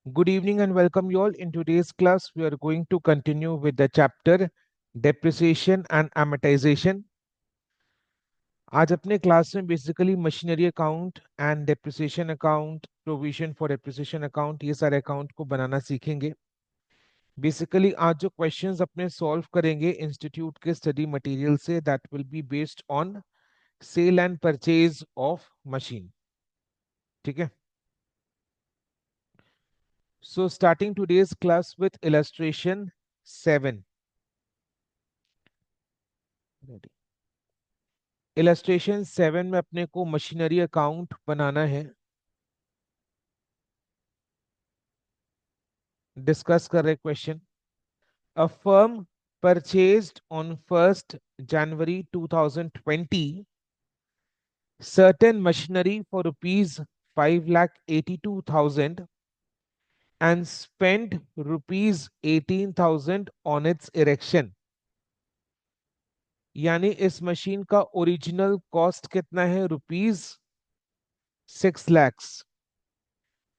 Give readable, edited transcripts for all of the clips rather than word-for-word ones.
Good evening and welcome you all. In today's class, we are going to continue with the chapter depreciation and amortization. आज अपने class में basically machinery account and depreciation account, provision for depreciation account, ये सारे account को बनाना सीखेंगे। Basically आज जो questions अपने सॉल्व करेंगे इंस्टीट्यूट के स्टडी मटेरियल से, that will be based on sale and purchase of machine. ठीक है, so starting today's class with illustration 7. Illustration 7 में अपने को मशीनरी अकाउंट बनाना है। डिस्कस कर रहे question. A firm purchased on 1st January 2020 certain machinery for rupees 5,82,000 and spent rupees 18,000 on its erection। यानी इस मशीन का ओरिजिनल कॉस्ट कितना है? Rupees 6 lakhs।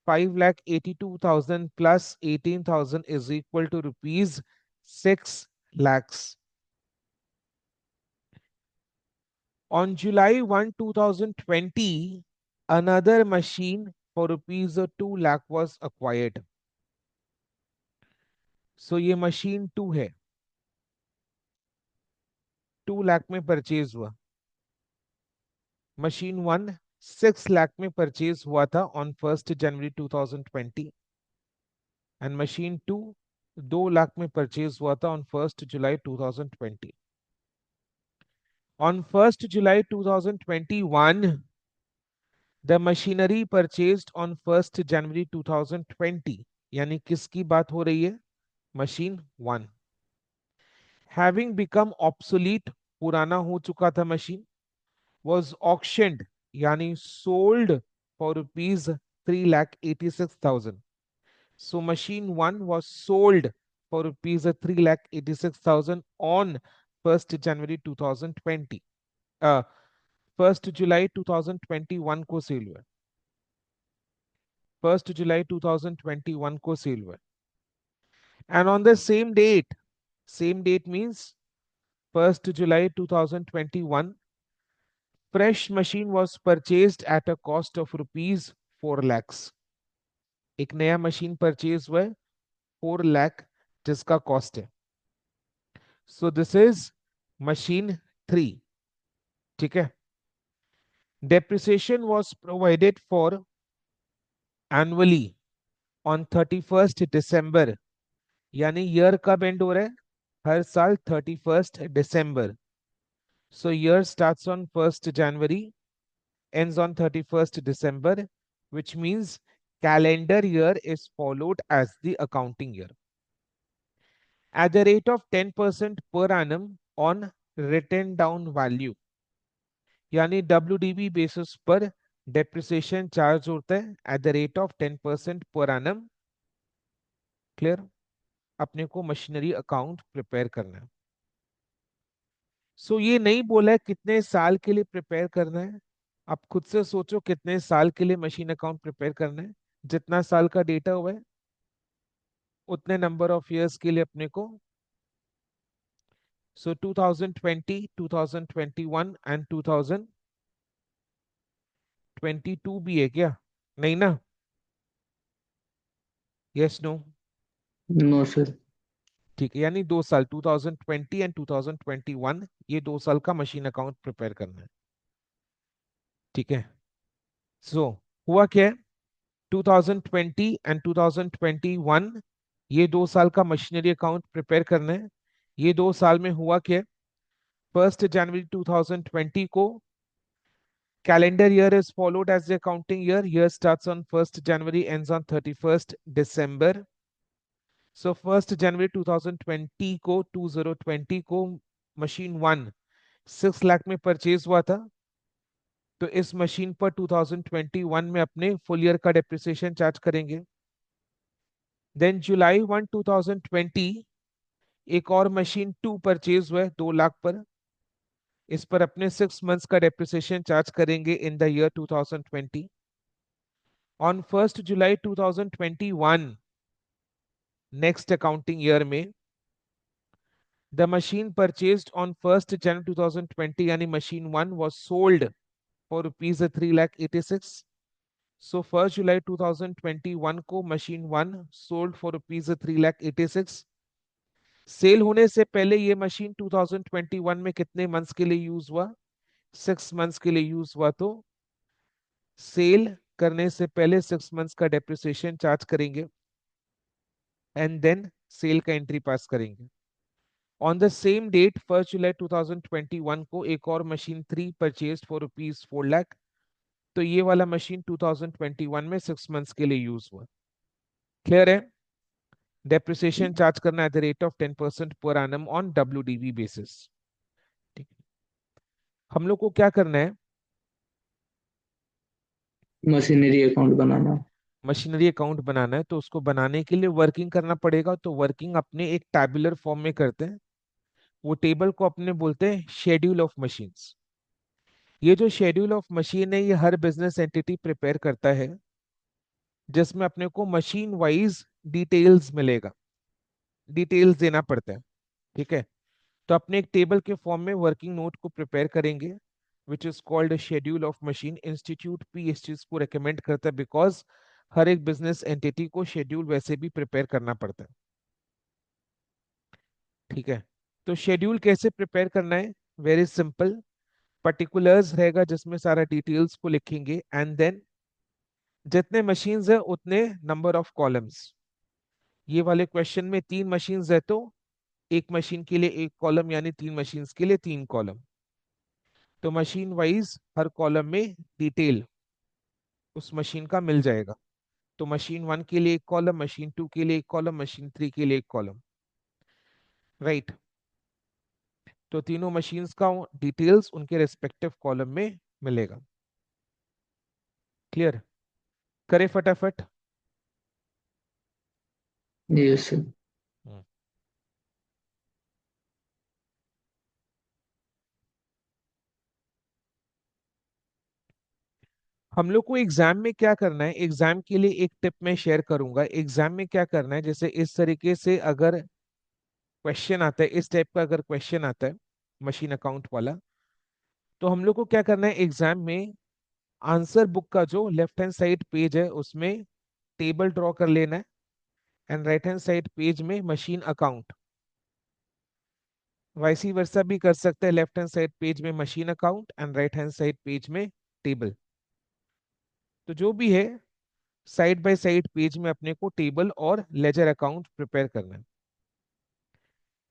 5,82,000 plus 18,000 is equal to rupees 6 lakhs. On July 1, 2020, another machine for rupees 2 lakh was acquired. So ये machine 2 है, 2 लाख में purchase हुआ। Machine 1 6 lakh में परचेज हुआ था on 1st January 2020 and machine 2 2 lakh में परचेज हुआ था on 1st July 2020। On 1st July 2021, the machinery purchased on 1st January 2020, यानी किसकी बात हो रही है? मशीन 1 having become obsolete, पुराना हो चुका था मशीन, was auctioned, यानी sold for rupees 3,86,000. So machine 1 was sold for rupees 3,86,000 on 1st January 2020. 1st July 2021 को सेल हुआ। 1st July 2021 को सेल हुआ। And on the same date means 1st July 2021, fresh machine was purchased at a cost of rupees 4 lakhs। एक नया machine purchase हुआ है 4 लाख जिसका cost है। So this is machine 3। ठीक है, depreciation was provided for annually on 31st December, यानी year कब एंड हो रहा है? हर साल 31st December। So year starts on 1st January, ends on 31st December, which means calendar year is followed as the accounting year at the rate of 10% per annum on written down value। यानी WDV basis पर depreciation charge होता है at the rate of 10% पर annum। Clear? अपने को machinery account prepare करना है। सो ये नहीं बोला है कितने साल के लिए प्रिपेयर करना है। आप खुद से सोचो कितने साल के लिए मशीन अकाउंट प्रिपेयर करना है। जितना साल का डेटा हुआ है उतने नंबर ऑफ इयर्स के लिए अपने को। सो 2020, 2021 एंड 2022 भी है क्या? नहीं ना? Yes no? No sir. ठीक है, यानी 2 साल 2020 एंड 2021, ये 2 साल का मशीन अकाउंट प्रिपेयर करना है। ठीक है, सो हुआ क्या है? 2020 एंड 2021, ये 2 साल का मशीनरी अकाउंट प्रिपेयर करना है। ये 2 साल में हुआ क्या? 1st January 2020 को calendar year is followed as the accounting year. Year starts on 1st January, ends on 31st December. So 1st January 2020 को 2020 को मशीन 1 6 लाख में परचेज हुआ था। तो इस मशीन पर 2021 में अपने फुल ईयर का डेप्रिसिएशन चार्ज करेंगे। देन जुलाई 1, 2020 एक और मशीन 2 परचेज हुआ है 2 लाख पर। इस पर अपने 6 मंथ्स का डेप्रिसिएशन चार्ज करेंगे in the year 2020। On 1 July 2021, next accounting year में, the machine purchased on 1 January 2020 यानी machine 1 was sold for rupees 3,86,000. So 1 जुलाई 2021 को machine 1 sold for rupees 3,86,000. Sale होने से पहले ये मशीन 2021 में कितने मंथ्स के लिए यूज हुआ? 6 मंथ्स के लिए यूज हुआ. तो सेल करने से पहले 6 मंथ्स का डेप्रिसिएशन चार्ज करेंगे एंड देन सेल का एंट्री पास करेंगे. ऑन द सेम डेट 1 जुलाई 2021 को एक और machine 3 purchase for rupees 4 lakh. तो ये वाला मशीन 2021 में 6 मंथ्स के लिए यूज हुआ. क्लियर है? डेप्रिसिएशन चार्ज करना at the rate of 10% per annum on WDV basis. ठीक है. हम लोग को क्या करना है? मशीनरी अकाउंट बनाना। मशीनरी अकाउंट बनाना है. तो उसको बनाने के लिए वर्किंग करना पड़ेगा. तो वर्किंग अपने एक टैबुलर फॉर्म में करते हैं. वो टेबल को अपने बोलते हैं शेड्यूल ऑफ मशीन्स. ये जो शेड्यूल ऑफ मशीन है, ये हर बिजनेस एंटिटी प्रिपेयर करता है, जिसमें अपने को मशीन वाइज डिटेल्स मिलेगा, डिटेल्स देना पड़ता है. ठीक है. तो अपने एक टेबल के फॉर्म में वर्किंग नोट को प्रिपेयर करेंगे, which is called schedule of machine. Institute P इस चीज को रेकमेंड करता है बिकॉज हर एक बिजनेस एंटिटी को शेड्यूल वैसे भी प्रिपेयर करना पड़ता है. ठीक है. तो शेड्यूल कैसे प्रिपेयर करना है? Very simple. पर्टिकुलर्स रहेगा जिसमें सारा डिटेल्स को लिखेंगे एंड देन जितने मशीन्स है उतने नंबर ऑफ कॉलम्स. ये वाले क्वेश्चन में 3 मशीन्स है तो एक मशीन के लिए एक कॉलम, यानी 3 मशीन्स के लिए 3 कॉलम. तो मशीन वाइज हर कॉलम में डिटेल उस मशीन का मिल जाएगा. तो मशीन 1 के लिए एक कॉलम, मशीन 2 के लिए एक कॉलम, मशीन 3 के लिए एक कॉलम. राइट. तो तीनों मशीन्स का डिटेल्स उनके रेस्पेक्टिव कॉलम में मिलेगा. क्लियर? करे फटाफट. Yes sir. हम्म. हम लोग को एग्जाम में क्या करना है? एग्जाम के लिए एक टिप मैं शेयर करूंगा. एग्जाम में क्या करना है, जैसे इस तरीके से अगर क्वेश्चन आता है, इस टाइप का अगर क्वेश्चन आता है मशीन अकाउंट वाला, तो हम लोग को क्या करना है एग्जाम में? आंसर बुक का जो लेफ्ट हैंड साइड पेज है उसमें टेबल ड्रॉ कर लेना है and right hand side page में मशीन अकाउंट. वैसी वर्सा भी कर सकते हैं, लेफ्ट हैंड साइड पेज में machine account and right hand side page में टेबल. तो जो भी है, साइड बाय साइड पेज में अपने को टेबल और लेजर अकाउंट प्रिपेयर करना है.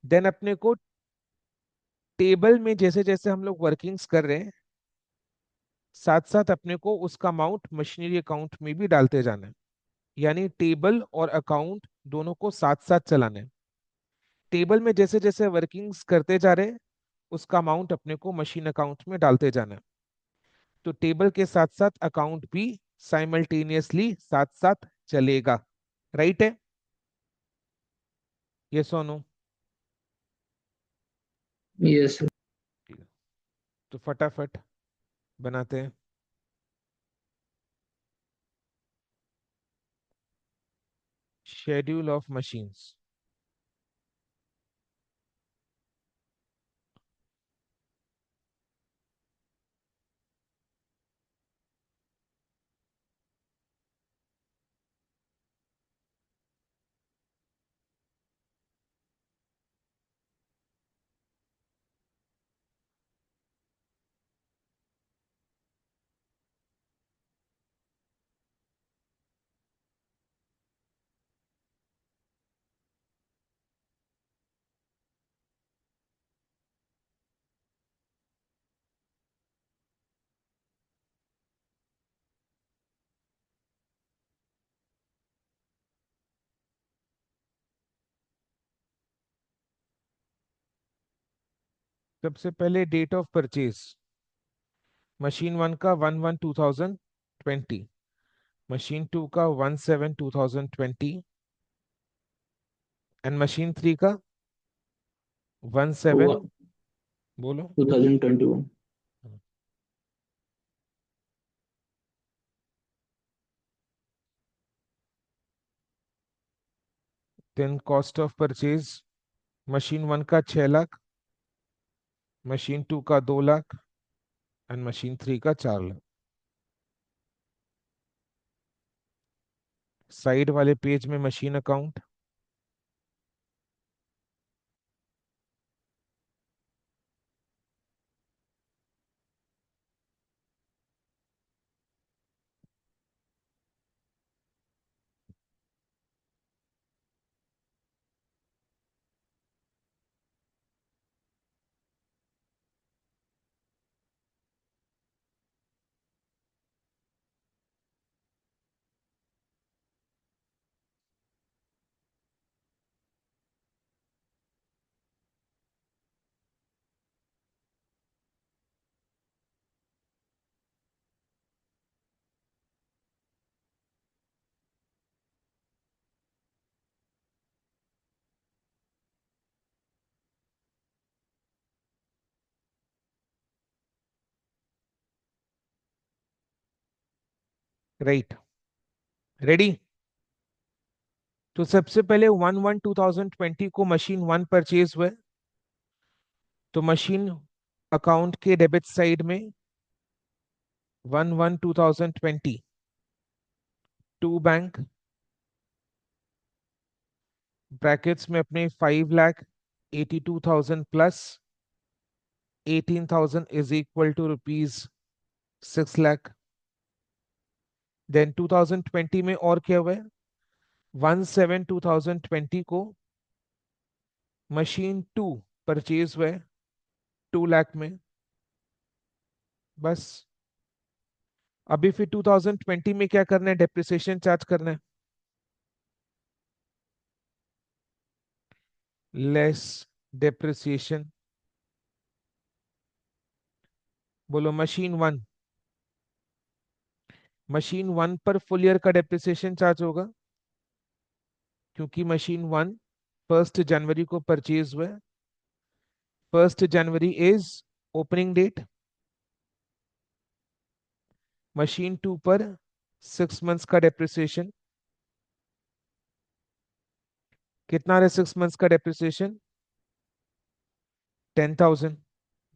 देन अपने को टेबल में जैसे जैसे हम लोग वर्किंग्स कर रहे हैं, साथ साथ अपने को उसका अमाउंट मशीनरी अकाउंट में भी डालते जाना है. यानी टेबल और अकाउंट दोनों को साथ साथ चलाना है. टेबल में जैसे जैसे वर्किंग्स करते जा रहे हैं, उसका अमाउंट अपने को मशीन अकाउंट में डालते जाना है. तो टेबल के साथ साथ अकाउंट भी साइमल्टेनियसली साथ साथ चलेगा. राइट है? ये सोनू. Yes sir. तो फटाफट बनाते हैं. Schedule of machines. सबसे पहले डेट ऑफ परचेज. मशीन 1 का 1/1/2020. मशीन 2 का 1/7/2020. एंड मशीन 3 का 1/7. बोलो. 2021। Then cost of purchase machine 1 का 6 लाख, मशीन 2 का 2 लाख एंड मशीन 3 का 4 लाख। साइड वाले पेज में मशीन अकाउंट, राइट, रेडी। तो सबसे पहले 1/1/2020 को मशीन 1 परचेज हुए, तो मशीन अकाउंट के डेबिट साइड में 1/1/2020 टू बैंक, ब्रैकेट्स में अपने 5,82,000 plus 18,000 is equal to rupees 6 lakh. Then 2020 में और क्या हुआ है, 1/7/2020 को मशीन 2 परचेज हुआ है 2 लाख में। बस अभी फिर 2020 में क्या करना है, डेप्रिसिएशन चार्ज करना है, लेस डेप्रिसिएशन। बोलो मशीन 1, मशीन 1 पर फुल ईयर का डेप्रिसिएशन चार्ज होगा क्योंकि मशीन 1 1 जनवरी को परचेज हुआ है। 1 January is opening date. Machine 2 पर 6 मंथ्स का डेप्रिसिएशन, कितना है 6 मंथ्स का डेप्रिसिएशन, 10,000।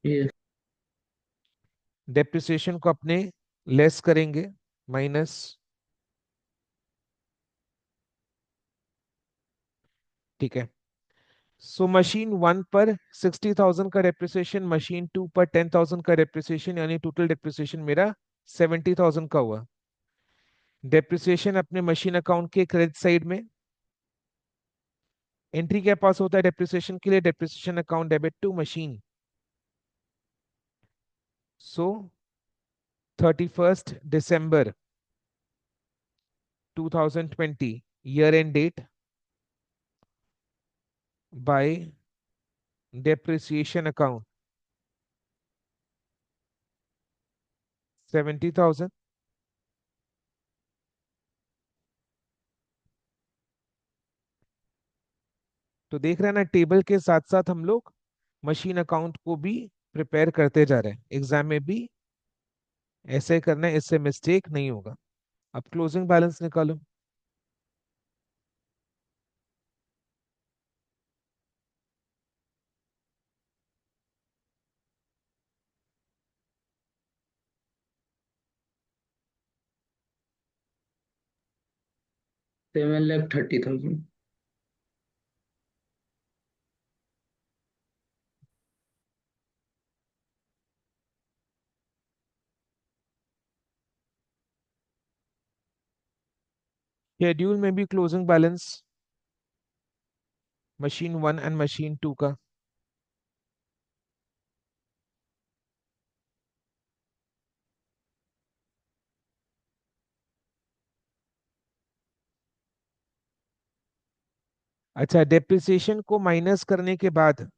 यस डेप्रिसिएशन को अपने लेस करेंगे, माइनस, ठीक है। सो मशीन 1 पर 60,000 का डेप्रिसिएशन, मशीन 2 पर 10,000 का डेप्रिसिएशन, यानी टोटल डेप्रिसिएशन मेरा 70,000 का हुआ। डेप्रिसिएशन अपने मशीन अकाउंट के क्रेडिट साइड में, एंट्री क्या पास होता है डेप्रिसिएशन के लिए, depreciation account debit to machine. So 31 December 2020 year end date by depreciation account 70,000। तो देख रहे हैं ना, टेबल के साथ साथ हम लोग मशीन अकाउंट को भी प्रिपेयर करते जा रहे हैं, एग्जाम में भी ऐसे करना है, इससे मिस्टेक नहीं होगा। अब क्लोजिंग बैलेंस निकालो। 7,30,000। शेड्यूल में भी closing balance machine 1 and machine 2 का, अच्छा डेप्रिसिएशन को माइनस करने के बाद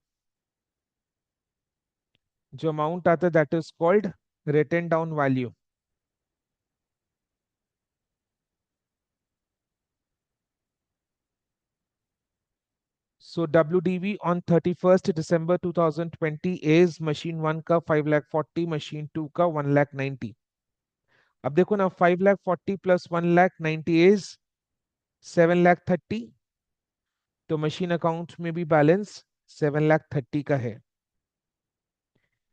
जो अमाउंट आता है that is called written down value. So WDV on 31 December 2020 is machine 1 का 5,40,000, मशीन 2 का 1,90,000। अब देखो ना, 5,40,000 प्लस 1,90,000 इज 7,30,000। तो मशीन अकाउंट में भी बैलेंस 7,30,000 का है।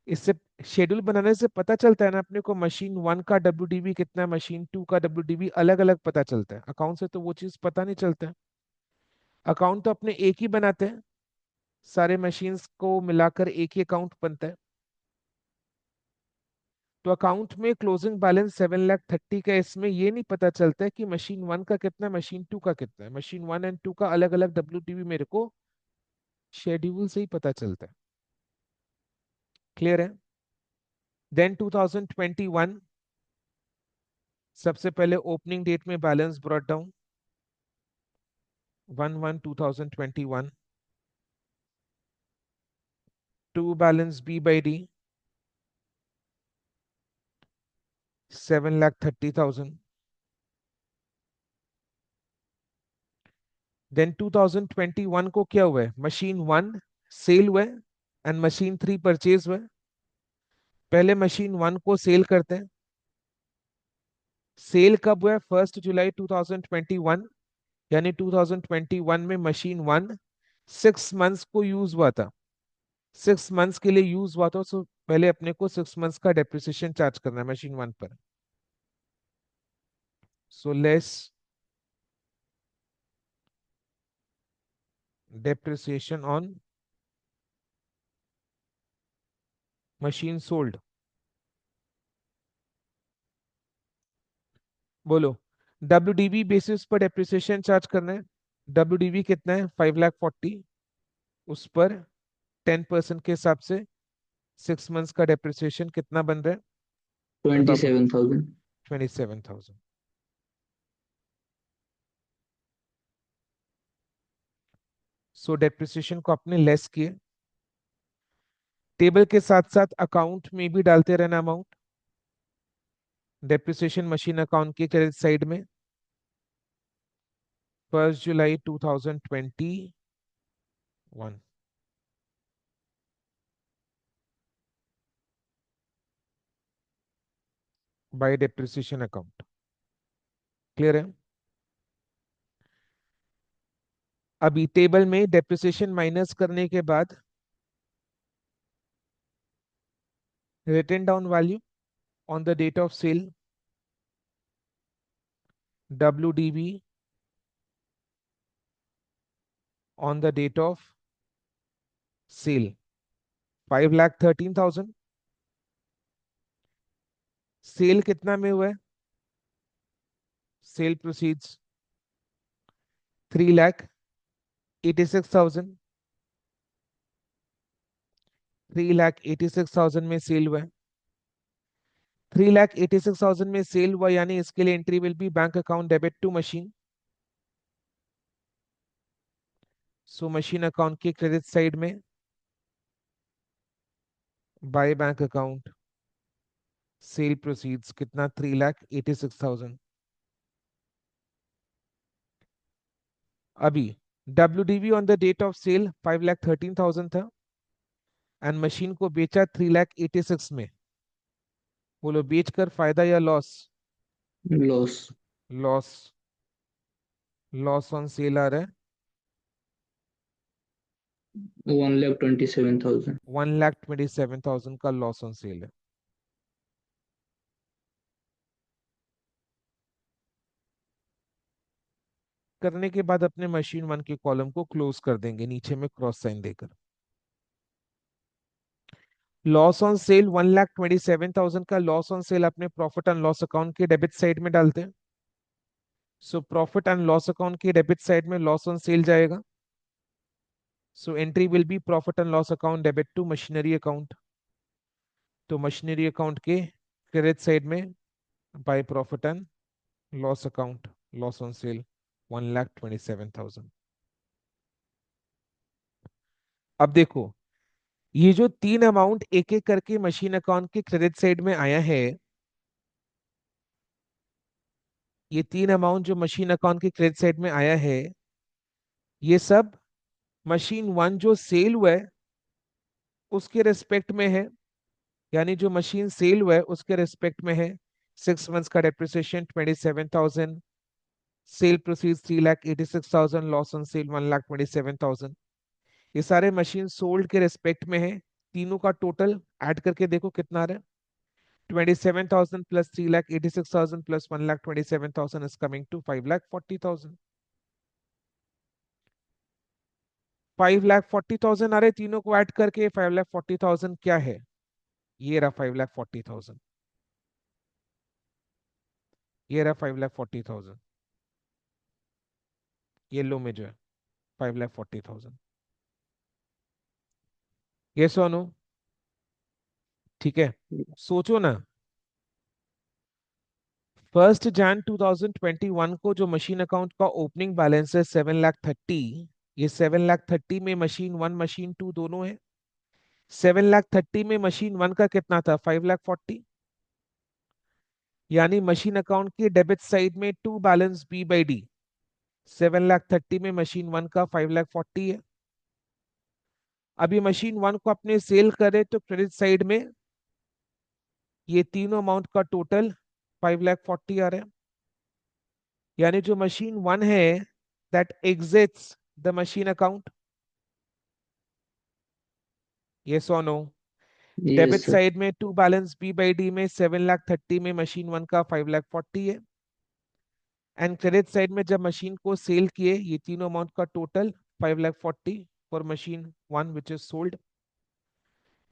इससे शेड्यूल बनाने से पता चलता है ना अपने को, मशीन 1 का WDV कितना है, मशीन 2 का WDV अलग अलग पता चलता है। अकाउंट से तो वो चीज पता नहीं चलता है। अकाउंट तो अपने एक ही बनाते हैं, सारे मशीन्स को मिलाकर एक ही अकाउंट बनता है। तो अकाउंट में क्लोजिंग बैलेंस 7,30,000 का है। इसमें ये नहीं पता चलता है कि मशीन 1 का कितना है, मशीन 2 का कितना है। मशीन 1 एंड 2 का अलग अलग WDV मेरे को शेड्यूल से ही पता चलता है। क्लियर है? देन 2021, सबसे पहले ओपनिंग डेट में balance brought down 1/1/2021 to balance B/D 7,30,000। Then 2021 को क्या हुआ है, मशीन 1 सेल हुआ है एंड मशीन 3 परचेज हुआ है। पहले मशीन 1 को सेल करते हैं। सेल कब हुआ है, 1 जुलाई 2021, यानी 2021 में मशीन 1 6 मंथ्स को यूज हुआ था। 6 मंथ्स के लिए यूज हुआ था, सो पहले अपने को 6 मंथ्स का डेप्रिसिएशन चार्ज करना है मशीन 1 पर। So less depreciation on machine sold. बोलो, WDV बेसिस पर डेप्रिसिएशन चार्ज करना है। WDV कितना है, 5,40,000। उस पर 10% के हिसाब से 6 मंथ्स का डेप्रिसिएशन कितना बन रहा है, ट्वेंटी बताओ बताओ। Seven thousand 27,000। सो डेप्रिसिएशन को आपने लेस किए। टेबल के साथ साथ अकाउंट में भी डालते रहना अमाउंट। डेप्रिसिएशन मशीन अकाउंट के क्रेडिट साइड में 1 जुलाई 2021 बाय डेप्रिसिएशन अकाउंट। क्लियर है? अभी टेबल में डेप्रिसिएशन माइनस करने के बाद written down value on the date of sale, WDV on the date of sale 5,13,000। Sale कितना में हुआ है, सेल प्रोसीड्स 3,86,000। 3,86,000 में सेल हुआ है। 3,86,000 में सेल हुआ, यानी इसके लिए entry will be bank account debit to machine. So machine account के क्रेडिट साइड में by bank account sale proceeds कितना, 3,86,000। अभी WDV on the date of sale 5,13,000 था एंड मशीन को बेचा 3,86,000 में। बोलो, बेचकर फायदा या loss? Loss. Loss. Loss on sale आ रहा है 1,27,000। 1,27,000 का लॉस ऑन सेल है। करने के बाद अपने मशीन 1 के कॉलम को क्लोज कर देंगे नीचे में क्रॉस साइन देकर। लॉस ऑन सेल 1,27,000 का लॉस ऑन सेल अपने प्रॉफिट एंड लॉस अकाउंट के डेबिट साइड में डालते हैं। So profit and loss account के डेबिट साइड में लॉस ऑन सेल जाएगा। So entry will be profit and loss account debit to machinery account. तो machinery account के क्रेडिट साइड में by profit and loss account loss on sale 1,27,000। अब देखो, ये जो तीन अमाउंट एक एक करके मशीन अकाउंट के क्रेडिट साइड में आया है, ये तीन अमाउंट जो मशीन अकाउंट के क्रेडिट साइड में आया है, ये सब मशीन 1 जो सेल हुआ है उसके रेस्पेक्ट में है। यानी जो मशीन सेल हुआ है उसके रेस्पेक्ट में है। 6 मंथ्स का depreciation 27,000, sale proceeds 3,86,000, loss on sale 1,27,000। ये सारे मशीन सोल्ड के रेस्पेक्ट में है। तीनों का टोटल ऐड करके देखो कितना आ रहा है। 27,000 plus 3,86,000 plus 1,27,000 is coming to 5,40,000। 5,40,000 आ रहे तीनों को ऐड करके। 5,40,000 क्या है? ये रहा 5,40,000। ये रहा 5,40,000। येलो में जो है 5,40,000। ये सोनू ठीक है। सोचो ना, 1 जन 2021 को जो मशीन अकाउंट का ओपनिंग बैलेंस है 7,30,000। ये 7,30,000 में मशीन वन मशीन टू दोनों है। 7,30,000 में मशीन वन का कितना था? 5,40,000। यानी मशीन अकाउंट की डेबिट साइड में to balance B by D. 7,30,000 में मशीन वन का 5,40,000 है। अभी मशीन वन को अपने सेल करे तो क्रेडिट साइड में ये तीनों अमाउंट का टोटल 5,40,000 आ रहा है। यानी जो मशीन वन है that exits the machine account. Yes और no? Yes debit sir. Side में to balance B by d में 7,30,000 में मशीन वन का 5,40,000 है। एंड क्रेडिट साइड में जब मशीन को सेल किए ये तीनों अमाउंट का total 5,40,000 for machine one which is sold.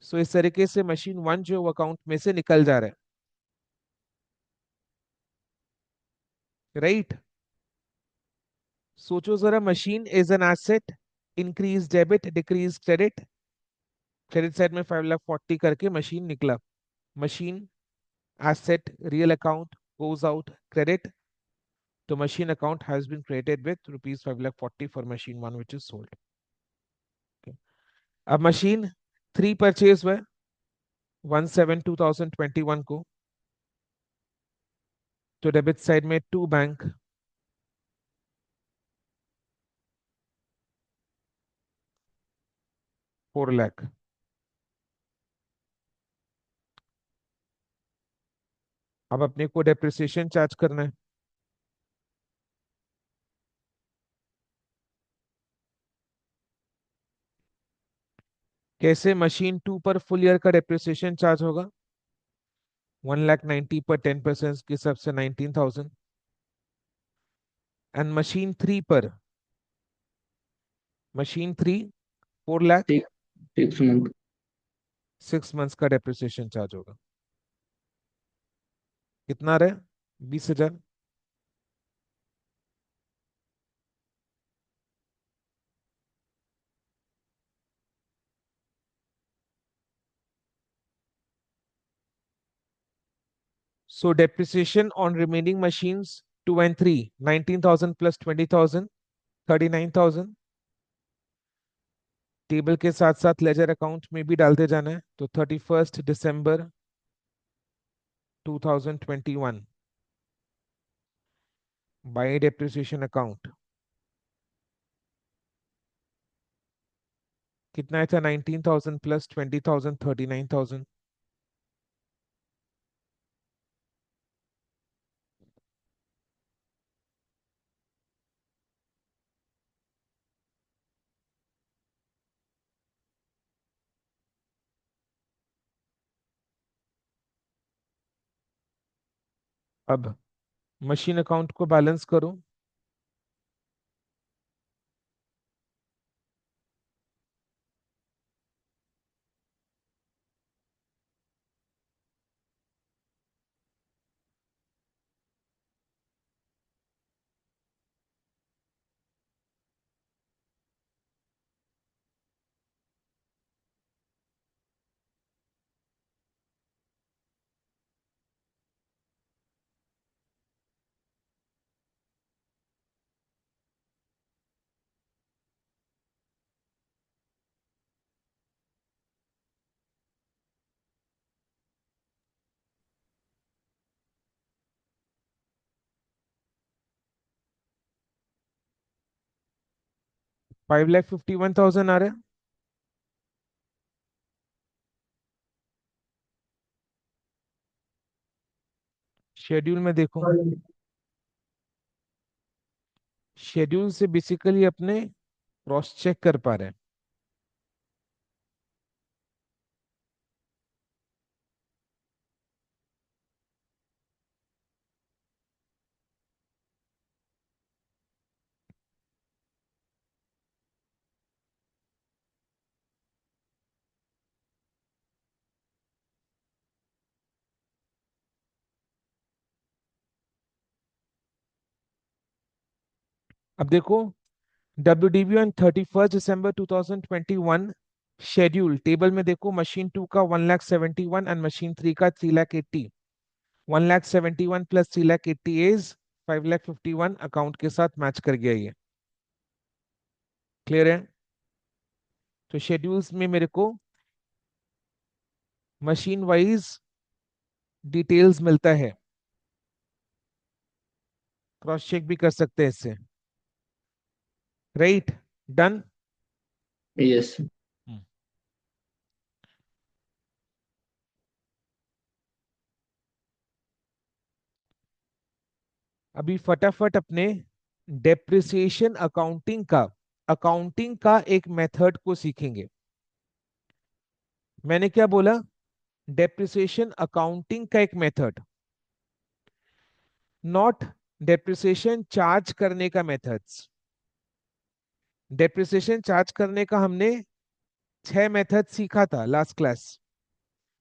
So इस तरीके से मशीन वन जो अकाउंट में से निकल जा रहा है। राइट? सोचो जरा, machine is an asset, increase debit decrease credit. Credit side में 5,40,000 करके मशीन निकला। Machine asset real account goes out credit, the machine account has been created with rupees 5,40,000 for machine one which is sold. Okay. अब machine three purchase हुआ 1/7/2021 को, तो debit side में to bank 4 lakh. अब अपने को डेप्रिसिएशन चार्ज करना है। कैसे? मशीन टू पर फुल ईयर का डेप्रिसिएशन चार्ज होगा 1,90,000 पर 10% के हिसाब से 19,000। And machine three 4 lakh 6 6 month. 6 months का डेप्रिसिएशन चार्ज होगा। कितना रहे? 20,000। So depreciation on remaining machines 2 and 3, 19,000 plus 20,000, 39,000। Table के साथ साथ लेजर अकाउंट में भी डालते जाना है। तो 31 दिसंबर 2021 बाय डेप्रिसिएशन अकाउंट कितना था? 19,000 प्लस 20,000, 39,000। अब मशीन अकाउंट को बैलेंस करो। $5,51,000 आ रहा है। शेड्यूल में देखो। शेड्यूल से बेसिकली अपने क्रॉस चेक कर पा रहे हैं। अब देखो, WDV on 31 December 2021 schedule table में देखो, मशीन 2 का 1,71,000 एंड मशीन 3 का 3,80,000। 1,71,000 प्लस 3,80,000 इज 5,51,000 अकाउंट के साथ मैच कर गया ये। क्लियर है? तो शेड्यूल्स में मेरे को मशीन वाइज डिटेल्स मिलता है, क्रॉस चेक भी कर सकते हैं इससे। Right, done. यस। अभी फटाफट अपने डेप्रिसिएशन अकाउंटिंग का एक मेथड को सीखेंगे। मैंने क्या बोला? डेप्रिसिएशन अकाउंटिंग का एक मेथड, नॉट डेप्रिसिएशन चार्ज करने का मेथड्स। डेप्रिसिएशन चार्ज करने का हमने 6 मेथड सीखा था last class.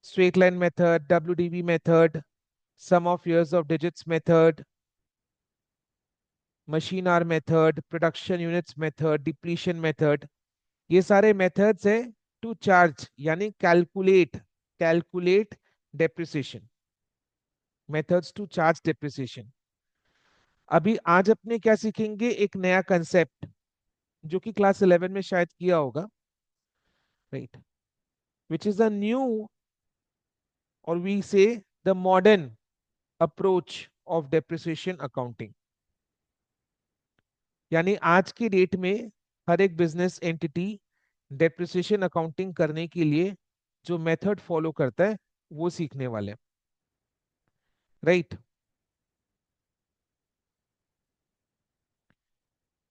Straight line method, WDV method, sum of years of digits method, machine hour method, production units method, depletion method. ये सारे मेथड्स है टू चार्ज यानी calculate depreciation, methods to charge depreciation. अभी आज अपने क्या सीखेंगे? एक नया कंसेप्ट जो कि क्लास 11 में शायद किया होगा, right, which is a new और वी से the modern approach of depreciation accounting. यानी आज की डेट में हर एक बिजनेस एंटिटी डेप्रिसिएशन अकाउंटिंग करने के लिए जो मेथड फॉलो करता है वो सीखने वाले हैं, राइट।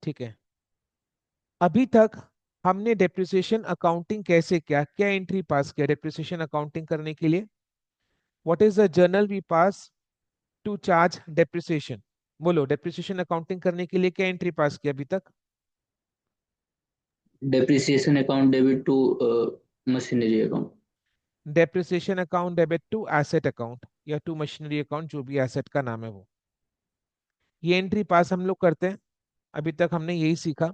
ठीक है, अभी तक हमने डेप्रिसिएशन अकाउंटिंग कैसे किया, क्या एंट्री पास किया डेप्रिसिएशन अकाउंटिंग करने के लिए? What is the journal we pass to charge depreciation? बोलो, डेप्रिसिएशन अकाउंटिंग करने के लिए क्या एंट्री पास किया अभी तक? Depreciation account debit to machinery account. Depreciation account debit to asset account या टू मशीनरी अकाउंट, जो भी एसेट का नाम है वो, ये एंट्री पास हम लोग करते हैं। अभी तक हमने यही सीखा,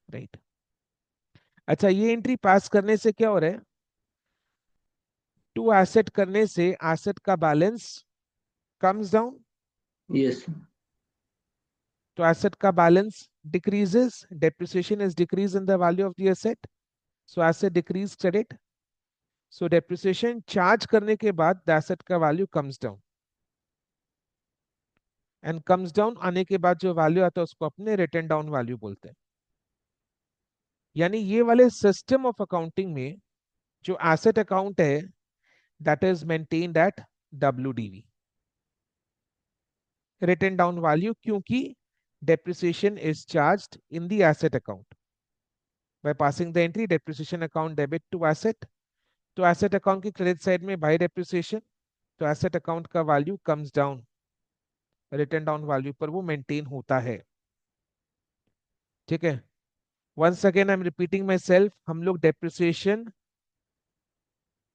राइट। अच्छा, ये एंट्री पास करने से क्या हो रहा है? टू एसेट करने से एसेट का बैलेंस कम्स डाउन, यस। तो एसेट का balance decreases, depreciation is decrease in the value of the asset, so asset decrease credit, so depreciation charge करने के बाद द एसेट का value comes down, and comes down आने के बाद जो वैल्यू आता है उसको अपने रिटर्न डाउन वैल्यू बोलते हैं। यानी ये वाले सिस्टम ऑफ अकाउंटिंग में जो एसेट अकाउंट है that is maintained at WDV, return down value, क्योंकि depreciation is charged in the asset account by passing the entry depreciation account debit to asset। तो asset account की credit side में by depreciation, तो asset account का value comes down, return down value पर वो maintain होता है। ठीक है, once again I am repeating myself, हम लोग डेप्रिसिएशन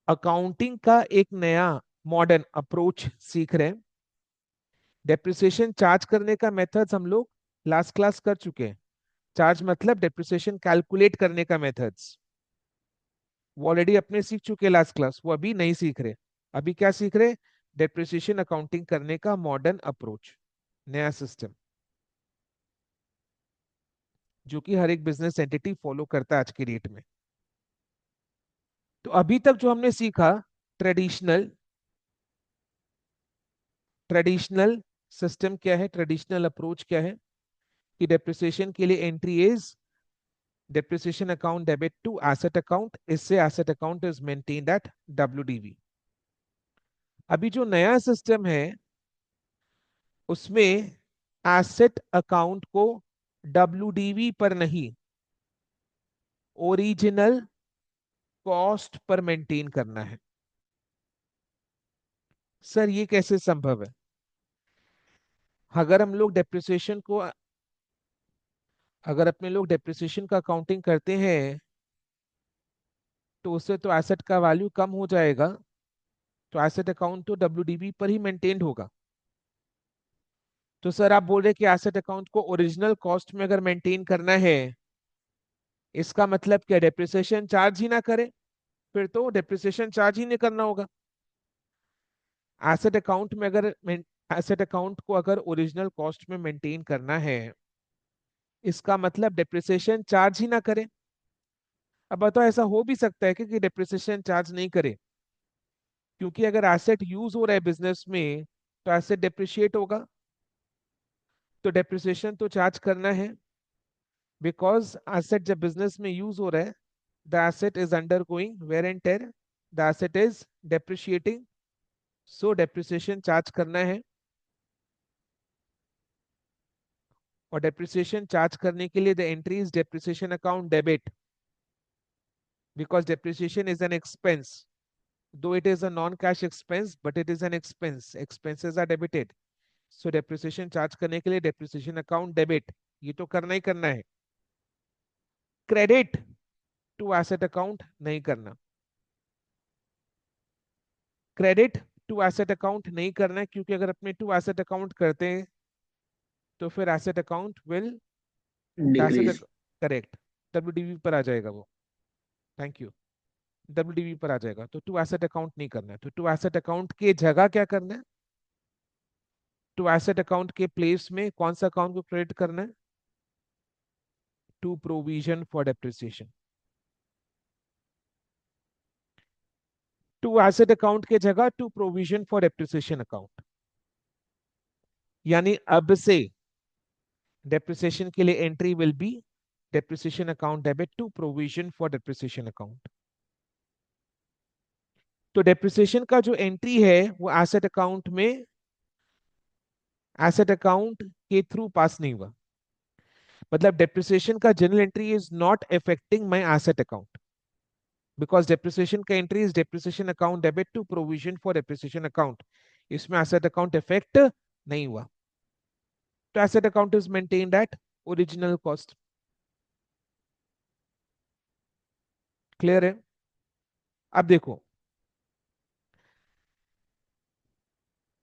अकाउंटिंग का एक नया मॉडर्न अप्रोच सीख रहे हैं। डेप्रिसिएशन चार्ज करने का मेथड्स हम लोग लास्ट क्लास कर चुके हैं। चार्ज मतलब डेप्रिसिएशन कैलकुलेट करने का मेथड्स वो ऑलरेडी अपने सीख चुके लास्ट क्लास, वो अभी नहीं सीख रहे। अभी क्या सीख रहे? डेप्रिसिएशन अकाउंटिंग करने का मॉडर्न अप्रोच, नया सिस्टम जो कि हर एक बिजनेस एंटिटी फॉलो करता है आज की डेट में। तो अभी तक जो हमने सीखा, ट्रेडिशनल ट्रेडिशनल सिस्टम क्या है, ट्रेडिशनल अप्रोच क्या है, कि डेप्रिसिएशन के लिए entry is depreciation account debit to asset account, इससे asset account is maintained at WDV। अभी जो नया सिस्टम है उसमें एसेट अकाउंट को WDV पर नहीं, ओरिजिनल कॉस्ट पर मेंटेन करना है। सर ये कैसे संभव है? अगर हम लोग डेप्रिसिएशन को अगर अपने लोग डेप्रिसिएशन का अकाउंटिंग करते हैं तो उससे तो एसेट का वैल्यू कम हो जाएगा, तो एसेट अकाउंट तो WDV पर ही मेंटेन्ड होगा। तो सर आप बोल रहे हैं कि एसेट अकाउंट को ओरिजिनल कॉस्ट में अगर मेंटेन करना है, इसका मतलब क्या डेप्रिसिएशन चार्ज ही ना करें? फिर तो डेप्रिसिएशन चार्ज ही नहीं करना होगा। एसेट अकाउंट में अगर एसेट अकाउंट को अगर ओरिजिनल कॉस्ट में मेंटेन करना है, इसका मतलब डेप्रिसिएशन चार्ज ही ना करें। अब बताओ ऐसा हो भी सकता है कि डेप्रिसिएशन चार्ज नहीं करे? क्योंकि अगर एसेट यूज हो रहा है बिजनेस में तो एसेट डेप्रिशिएट होगा, तो डेप्रिसिएशन तो चार्ज करना है। बिकॉज एसेट जब बिजनेस में यूज हो रहा है, the asset is undergoing wear and tear, the asset is depreciating, so depreciation charge करना है। और डेप्रिसिएशन चार्ज करने के लिए the entry is depreciation account debit, because depreciation is an expense, though it is a non-cash expense but it is an expense, expenses are debited, so depreciation charge करने के लिए depreciation account debit, ये तो करना ही करना है। Credit to asset account नहीं करना, क्रेडिट टू एसेट अकाउंट नहीं करना है, क्योंकि अगर अपने टू एसेट अकाउंट करते हैं तो फिर asset account will asset, decrease. Correct, WDV पर आ जाएगा वो। Thank you. WDV पर आ जाएगा, तो टू एसेट अकाउंट नहीं करना है। तो टू एसेट अकाउंट की जगह क्या करना है? टू एसेट अकाउंट के प्लेस में कौन सा अकाउंट को क्रेडिट करना है? To provision for depreciation. To asset account के जगह to provision for depreciation account. यानी अब से डेप्रिसिएशन के लिए entry will be depreciation account debit to provision for depreciation account. तो डेप्रिसिएशन का जो एंट्री है वो एसेट अकाउंट में एसेट अकाउंट के थ्रू पास नहीं हुआ। मतलब डेप्रिसिएशन का journal entry is not affecting my asset account, because depreciation का entry is depreciation account debit to provision for depreciation account, इसमें एसेट अकाउंट इफेक्ट नहीं हुआ। तो asset account is maintained at original cost. Clear है? अब देखो,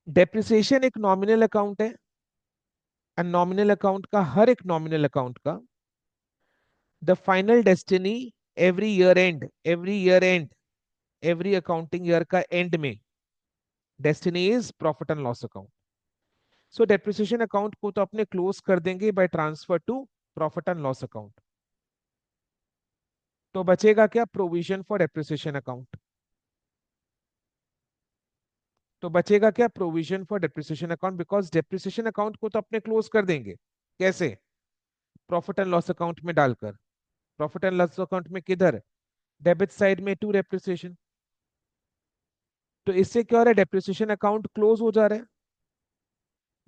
depreciation एक nominal account है, एंड नॉमिनल अकाउंट का हर एक नॉमिनल अकाउंट का the final destiny every year end every accounting year का एंड में destiny is profit and loss account. So depreciation account को तो अपने क्लोज कर देंगे by transfer to profit and loss account. तो बचेगा क्या? Provision for depreciation account. तो बचेगा क्या? Provision for depreciation account, because depreciation account को तो अपने क्लोज कर देंगे। कैसे? प्रॉफिट एंड लॉस अकाउंट में डालकर। प्रॉफिट एंड लॉस अकाउंट में किधर? डेबिट साइड में टू डेप्रिसिएशन। तो इससे क्या हो रहा है? डेप्रिसिएशन अकाउंट क्लोज हो जा रहा है,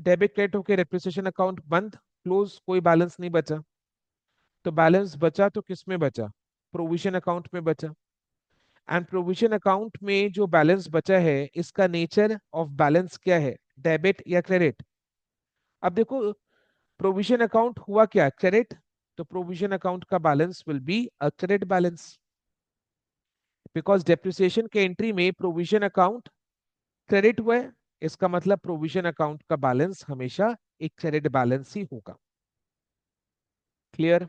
डेबिट क्रेडिट होकर डेप्रिसिएशन अकाउंट बंद, क्लोज, कोई बैलेंस नहीं बचा। तो बैलेंस बचा तो किस में बचा? प्रोविजन अकाउंट में बचा। एंड प्रोविजन अकाउंट में जो बैलेंस बचा है, इसका नेचर ऑफ बैलेंस क्या है? डेबिट या क्रेडिट? अब देखो, प्रोविजन अकाउंट हुआ क्या? क्रेडिट। तो प्रोविजन अकाउंट का balance will be a credit balance, because depreciation के एंट्री में प्रोविजन अकाउंट क्रेडिट हुआ है, इसका मतलब प्रोविजन अकाउंट का बैलेंस हमेशा एक क्रेडिट बैलेंस ही होगा। क्लियर?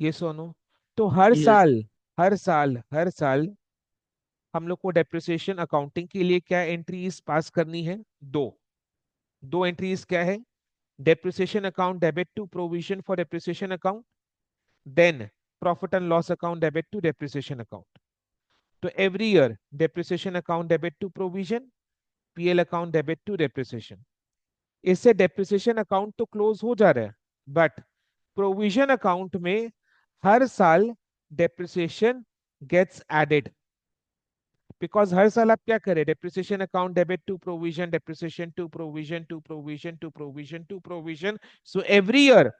ये सुनो, तो हर यस। साल हर साल हम लोग को डेप्रिसिएशन अकाउंटिंग के लिए क्या एंट्रीज पास करनी है? दो। दो एंट्रीज क्या है? Depreciation account debit to provision for depreciation account, then profit and loss account debit to depreciation account. तो every year depreciation account debit to provision, PL account debit to depreciation. इससे depreciation account तो close हो जा रहा है, but provision account में हर साल डेप्रिसिएशन गेट्स एडेड। बिकॉज हर साल आप क्या करें, depreciation account debit to provision, depreciation to provision, to provision, to provision, to provision. So every year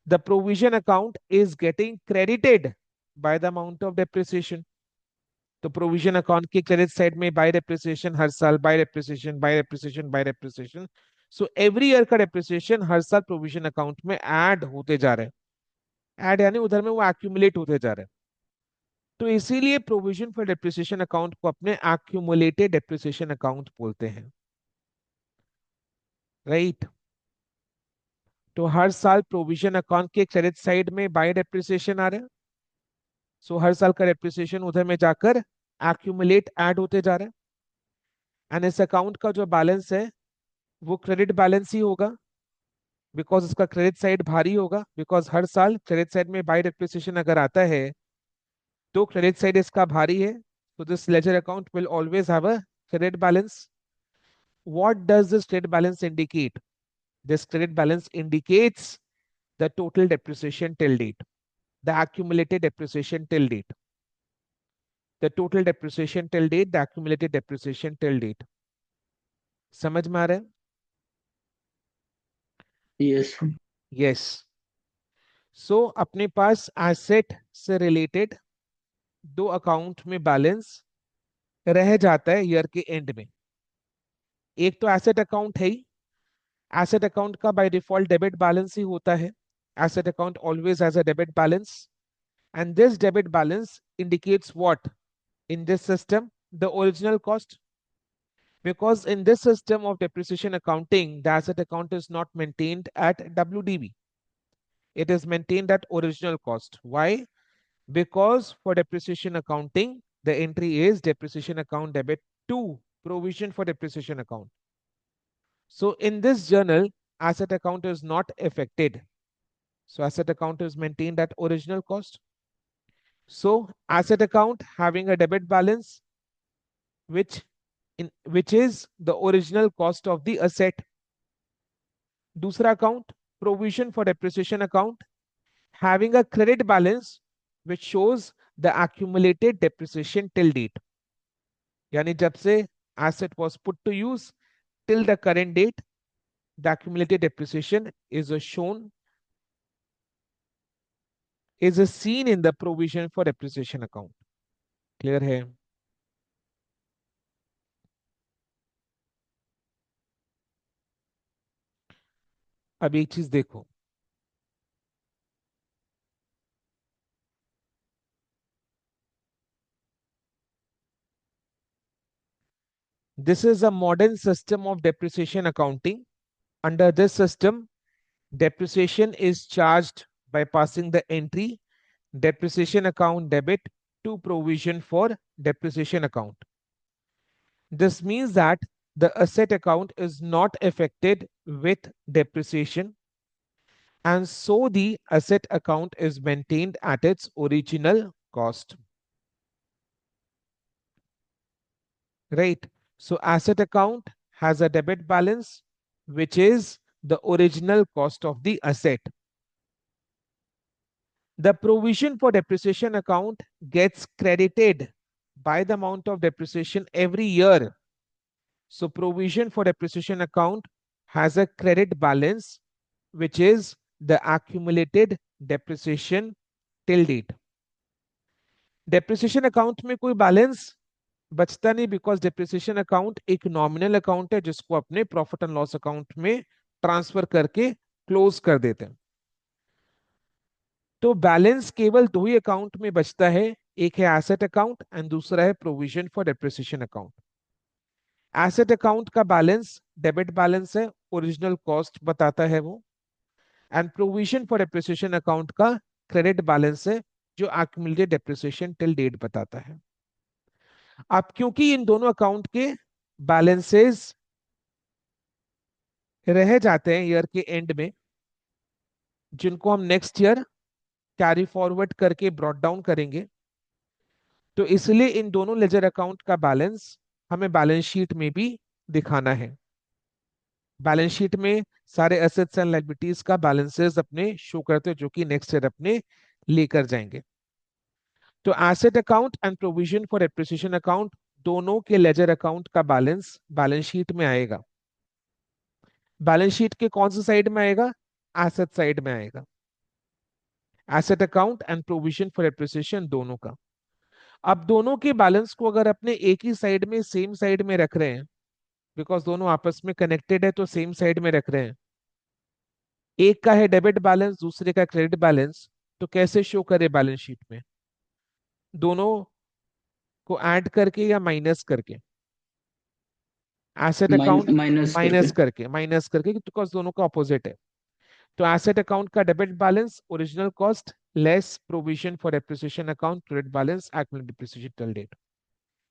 the provision account is getting credited by the amount of depreciation. तो provision account की credit side में bye depreciation हर साल, bye depreciation, bye depreciation, bye depreciation. सो every year का depreciation हर साल provision account में add होते जा रहे हैं. ऐड यानी उधर में वो एक्यूमुलेट होते जा रहे हैं. तो इसीलिए प्रोविजन फॉर डेप्रिसिएशन अकाउंट को अपने एक्यूमुलेटेड डेप्रिसिएशन अकाउंट बोलते हैं. राइट. तो हर साल प्रोविजन अकाउंट के क्रेडिट साइड में बाय डेप्रिसिएशन आ रहे हैं. सो हर साल का डेप्रिसिएशन उधर में जाकर एक्यूमुलेट ऐड होते जा रहे हैं. एंड इस अकाउंट का जो बैलेंस है वो क्रेडिट बैलेंस ही होगा, बिकॉज इसका क्रेडिट साइड भारी होगा. बिकॉज हर साल क्रेडिट साइड में बाय डेप्रिसिएशन अगर आता है तो क्रेडिट साइड इसका भारी है. तो this ledger account will always have a credit balance. What does this credit balance indicate? This credit balance indicates the total depreciation till date, the accumulated depreciation till date, the total depreciation till date, the accumulated depreciation till date. समझ में आ रहा है? Yes. Yes. सो अपने पास asset से related दो account में balance रह जाता है ईयर के एंड में. एक तो एसेट अकाउंट है ही. एसेट अकाउंट का बाय डिफॉल्ट डेबिट बैलेंस ही होता है. Asset account always has a debit balance, and this debit balance indicates what in this system? The original cost. Because in this system of depreciation accounting, the asset account is not maintained at WDB. It is maintained at original cost. Why? Because for depreciation accounting, the entry is depreciation account debit to provision for depreciation account. So in this journal, asset account is not affected. So asset account is maintained at original cost. So asset account having a debit balance, which which is the original cost of the asset. दूसरा account, provision for depreciation account, having a credit balance which shows the accumulated depreciation till date. यानी जब से asset was put to use till the current date, the accumulated depreciation is shown, is seen in the provision for depreciation account. Clear है? अब एक चीज देखो, this is a modern system of depreciation accounting. Under this system, depreciation is charged by passing the entry depreciation account debit to provision for depreciation account. This means that the asset account is not affected with depreciation, and so the asset account is maintained at its original cost. Right? So asset account has a debit balance, which is the original cost of the asset. The provision for depreciation account gets credited by the amount of depreciation every year. So provision for depreciation account has a credit balance, which is the accumulated depreciation till date. Depreciation account में कोई balance बचता नहीं, because depreciation account एक nominal account है जिसको अपने profit and loss account में transfer करके क्लोज कर देते हैं. तो बैलेंस केवल दो ही अकाउंट में बचता है, एक है एसेट अकाउंट एंड दूसरा है provision for depreciation account. Asset account का बैलेंस डेबिट बैलेंस है, ओरिजिनल कॉस्ट बताता है वो. And provision for depreciation account का क्रेडिट बैलेंस है, जो एक्यूमुलेटेड डेप्रिसिएशन टिल डेट बताता है. अब क्योंकि इन दोनों अकाउंट के बैलेंसेस रह जाते हैं ईयर के एंड में, जिनको हम नेक्स्ट ईयर कैरी फॉरवर्ड करके ब्रॉट डाउन करेंगे, तो इसलिए इन दोनों लेजर अकाउंट का बैलेंस हमें बैलेंस शीट में भी दिखाना है. बैलेंस शीट में सारे एसेट्स एंड लायबिलिटीज का बैलेंसेस अपने शो करते हैं, जो कि नेक्स्ट ईयर अपने लेकर जाएंगे. तो asset account and provision for appreciation account दोनों के लेजर अकाउंट का बैलेंस बैलेंस शीट में आएगा। बैलेंस शीट के कौन से साइड में आएगा? एसेट साइड में आएगा। Asset account and provision for appreciation दोनों का। अब दोनों के बैलेंस को अगर अपने एक ही साइड में सेम साइड में रख रहे हैं, बिकॉज दोनों आपस में कनेक्टेड है तो सेम साइड में रख रहे हैं, एक का है डेबिट बैलेंस दूसरे का क्रेडिट बैलेंस, तो कैसे शो करे बैलेंस शीट में? दोनों को ऐड करके या माइनस करके? एसेट अकाउंट माइनस करके। माइनस करके बिकॉज दोनों का ऑपोजिट है। तो एसेट अकाउंट का debit balance original cost less provision for appreciation account credit balance actual depreciation till date.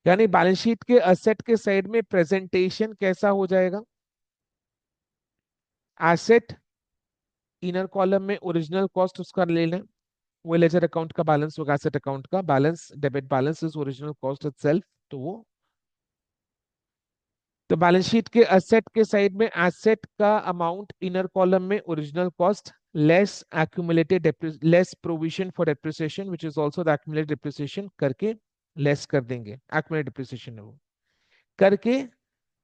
यानी बैलेंस शीट के एसेट के साइड में प्रेजेंटेशन कैसा हो जाएगा? एसेट इनर कॉलम में ओरिजिनल कॉस्ट उसका ले लें, वो लेजर अकाउंट का बैलेंस होगा। एसेट अकाउंट का balance debit balance is original cost itself, तो वो तो बैलेंस शीट के एसेट के साइड में एसेट का अमाउंट इनर कॉलम में original cost less accumulated less provision for depreciation which is also the accumulated depreciation करके लेस कर देंगे। एक्यूमुलेटेड डेप्रिसिएशन है वो करके